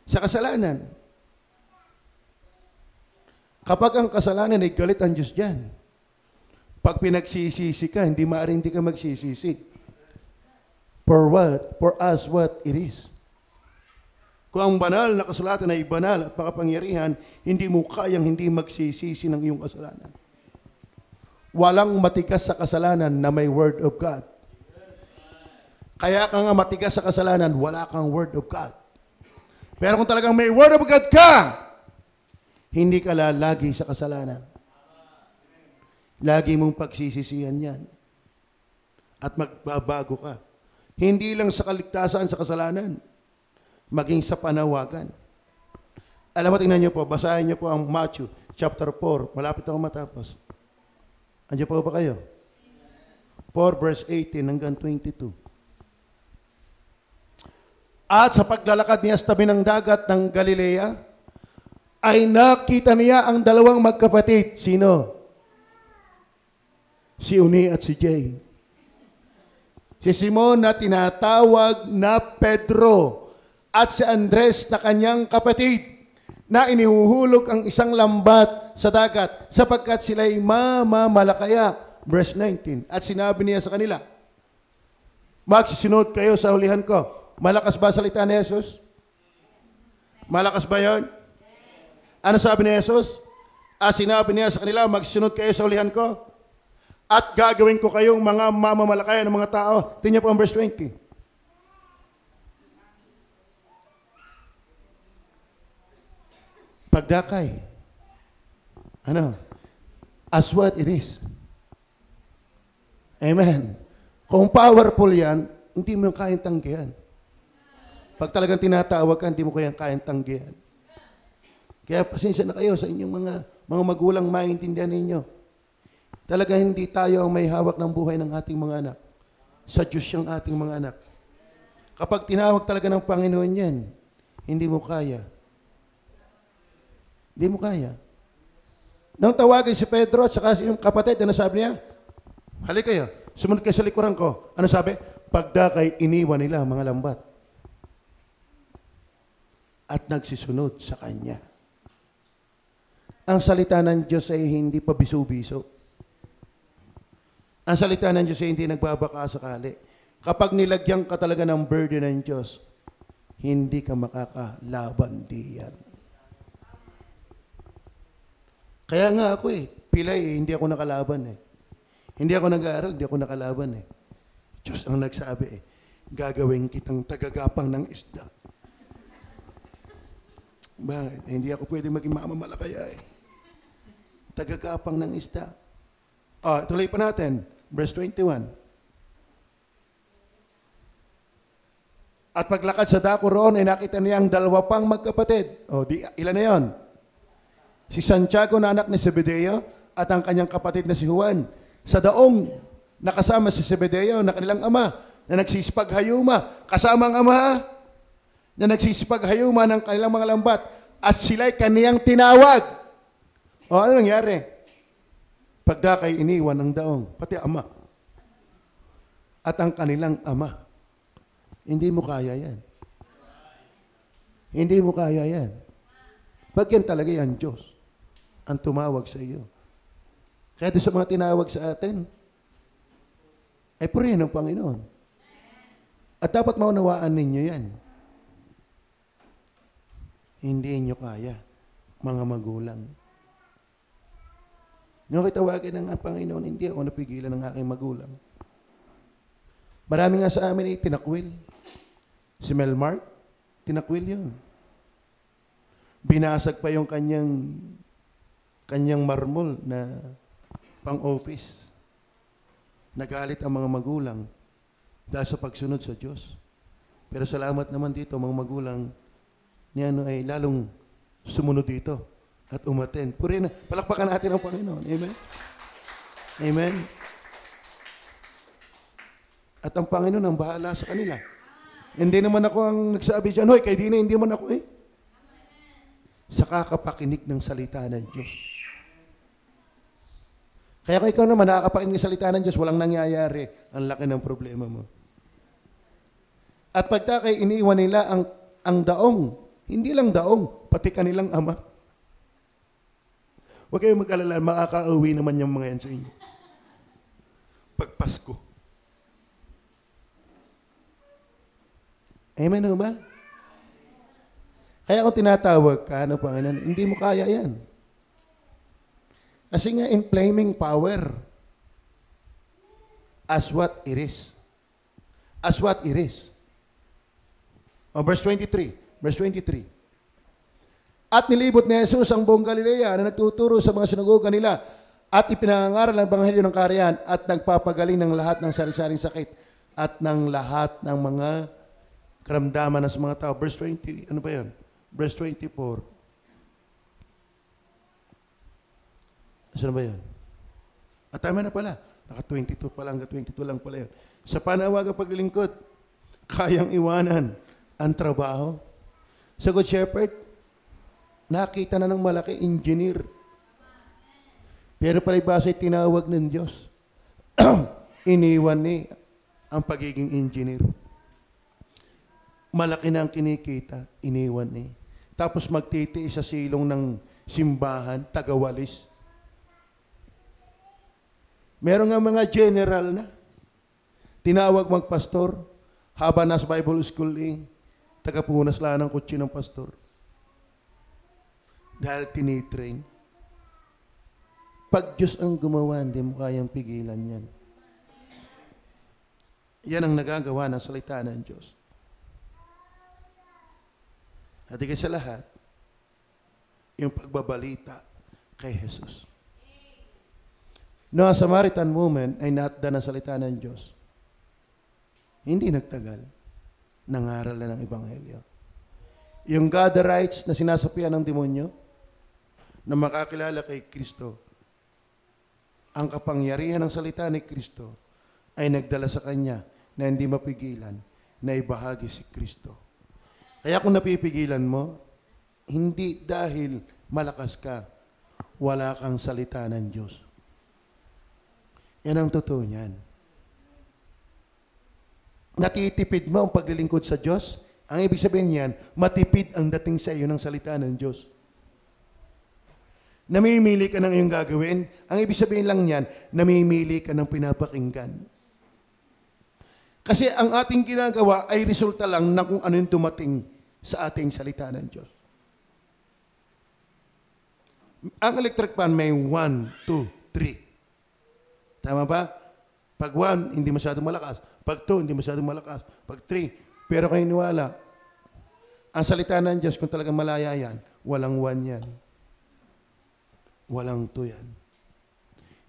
Sa kasalanan. Kapag ang kasalanan ay galit ang Diyos dyan. Pag pinagsisisi ka, hindi ka magsisisi. For what? For us what it is. Kung ang banal na kasulatan ay banal at makapangyarihan, hindi mo kayang hindi magsisisi ng iyong kasalanan. Walang matigas sa kasalanan na may Word of God. Kaya ka nga matigas sa kasalanan, wala kang Word of God. Pero kung talagang may Word of God ka, hindi ka lalagi sa kasalanan. Lagi mong pagsisisihan yan. At magbabago ka. Hindi lang sa kaligtasan sa kasalanan, maging sa panawagan. Alam mo, tingnan niyo po, basahin niyo po ang Matthew chapter 4. Malapit ako matapos. Andiyan po ba kayo? 4 verse 18 hanggang 22. At sa paglalakad niya sa tabi ng dagat ng Galilea, ay nakita niya ang dalawang magkapatid. Sino? Si Uni at si Jay. Si Simon na tinatawag na Pedro at si Andres na kanyang kapatid na inihuhulog ang isang lambat sa dagat sapagkat sila'y mamamalakaya. Verse 19. At sinabi niya sa kanila, magsisunod kayo sa hulihan ko. Malakas ba salita ni Jesus? Malakas ba yun? Ano sabi ni Jesus? Sinabi niya sa kanila, magsisunod kayo sa hulihan ko at gagawin ko kayong mga mamamalakaya ng mga tao. Tingnan po ang verse 20. Pagdakay. Ano? As what it is. Amen. Kung powerful yan, hindi mo kayang tanggihan. Pag talagang tinatawag ka, hindi mo kayang tanggihan. Kaya pasensya na kayo sa inyong mga magulang maintindihan ninyo. Talaga hindi tayo ang may hawak ng buhay ng ating mga anak. Sa Diyos yung ating mga anak. Kapag tinawag talaga ng Panginoon yan, hindi mo kaya. Hindi mo kaya. Nang tawagin si Pedro at saka yung kapatid, ano sabi niya? Halika kayo, sumunod kayo sa likuran ko. Ano sabi? Pagdakay, iniwan nila ang mga lambat. At nagsisunod sa Kanya. Ang salita ng Diyos ay hindi pa biso-biso. Ang salita ng Diyos ay hindi nagbabaka sakali. Kapag nilagyan ka talaga ng burden ng Diyos, hindi ka makakalaban diyan. Kaya nga ako pilay hindi ako nakalaban Hindi ako nag-aaral, hindi ako nakalaban Diyos ang nagsabi gagawin kitang tagagapang ng isda. Bakit? Hindi ako pwede maging mamamalakaya Tagagapang ng isda. Tuloy pa natin. Verse 21. At paglakad sa dako roon, ay nakita niya ang dalawa pang magkapatid. Ilan na yon? Si Santiago na anak ni Zebedeo at ang kanyang kapatid na si Juan. Sa daong nakasama si Zebedeo na kanilang ama na nagsisipaghayuma. Kasama ang ama na nagsisipaghayuma ng kanilang mga lambat at sila'y kaniyang tinawag. Ano nangyari? Pagdakay iniwan ng daong, pati ama. At ang kanilang ama. Hindi mo kaya yan. Hindi mo kaya yan. Bagyan talaga yan, Diyos. Ang tumawag sa iyo. Kaya doon sa mga tinawag sa atin, ay purihin ng Panginoon. At dapat maunawaan ninyo yan. Hindi nyo kaya, mga magulang. Nung kitawagin ng Panginoon, hindi ako napigilan ng aking magulang. Marami nga sa amin tinakwil. Si Melmark, tinakwil yun. Binasag pa yung kanyang marmol na pang-office. Nagalit ang mga magulang dahil sa pagsunod sa Diyos. Pero salamat naman dito, mga magulang, ay lalong sumunod dito at umattend. Puri na, palakpakan natin ang Panginoon. Amen? Amen? At ang Panginoon ang bahala sa kanila. Hindi naman ako ang nagsabi dyan, hoy, kay Dina, hindi naman ako sa kakapakinig ng salita ng Diyos. Kaya kung ikaw naman nakakapakinig ng salita ng Diyos, walang nangyayari. Ang laki ng problema mo. At pagtakay, iniiwan nila ang daong. Hindi lang daong, pati kanilang ama. Huwag kayong mag-alala, makaka-uwi naman yung mga yan sa inyo. Pagpasko. Amen o ba? Kaya kung tinatawag ka, Panginoon, hindi mo kaya yan. Kasi nga, inflaming power. As what it is. As what it is. Verse 23. Verse 23. At nilibot ni Jesus ang buong Galilea na nagtuturo sa mga sinagoga nila at ipinangangaral ang Ebanghelyo ng Kaharian at nagpapagaling ng lahat ng sari-saring sakit at ng lahat ng mga karamdaman ng mga tao. Verse 20, ano ba yan? Verse 24. Saan ba yan? At tama na pala. Naka-22 pa lang, naka-22 lang pala yun. Sa panawagang paglilingkod, kayang iwanan ang trabaho. Sa Good Shepherd, nakita na ng malaki, engineer. Pero palibasa tinawag ng Diyos. Iniwan ni ang pagiging engineer. Malaki na ang kinikita, iniwan ni. Tapos magtitiis sa silong ng simbahan, tagawalis. Meron nga mga general na tinawag magpastor, habang nasa Bible school tagapunas lang ng kutsi ng pastor. Dahil tinitrain. Pag Diyos ang gumawa, hindi mo kayang pigilan yan. Yan ang nagagawa ng salita ng Diyos. At higit sa lahat, yung pagbabalita kay Jesus. No, ang Samaritan woman ay naatda ng salita ng Diyos. Hindi nagtagal. Nangaral na ng Ebanghelyo. Yung Gadarites na sinasapian ng demonyo, na makakilala kay Kristo, ang kapangyarihan ng salita ni Kristo ay nagdala sa kanya na hindi mapigilan na ibahagi si Kristo. Kaya kung napipigilan mo, hindi dahil malakas ka, wala kang salita ng Diyos. Yan ang totoo niyan. Natitipid mo ang paglilingkod sa Diyos, ang ibig sabihin niyan, matipid ang dating sa iyo ng salita ng Diyos. Namimili ka ng iyong gagawin, ang ibig sabihin lang niyan, namimili ka ng pinapakinggan. Kasi ang ating ginagawa ay resulta lang ng kung ano yung dumating sa ating salita ng Diyos. Ang electric fan may 1, 2, 3. Tama ba? Pag 1, hindi masyadong malakas. Pag 2, hindi masyadong malakas. Pag 3, pero kayo niwala, ang salita ng Diyos, kung talagang malaya yan, walang 1 yan. Walang 2 yan.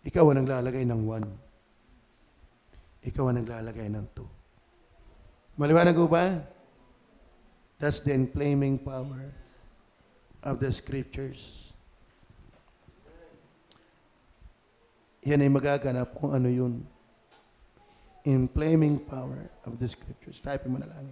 Ikaw ang naglalagay ng 1. Ikaw ang naglalagay ng 2. Maliwanag ko ba? That's the inflaming power of the Scriptures. Yan ay magaganap kung ano yun. Inflaming power of the Scriptures. Type mo na lang.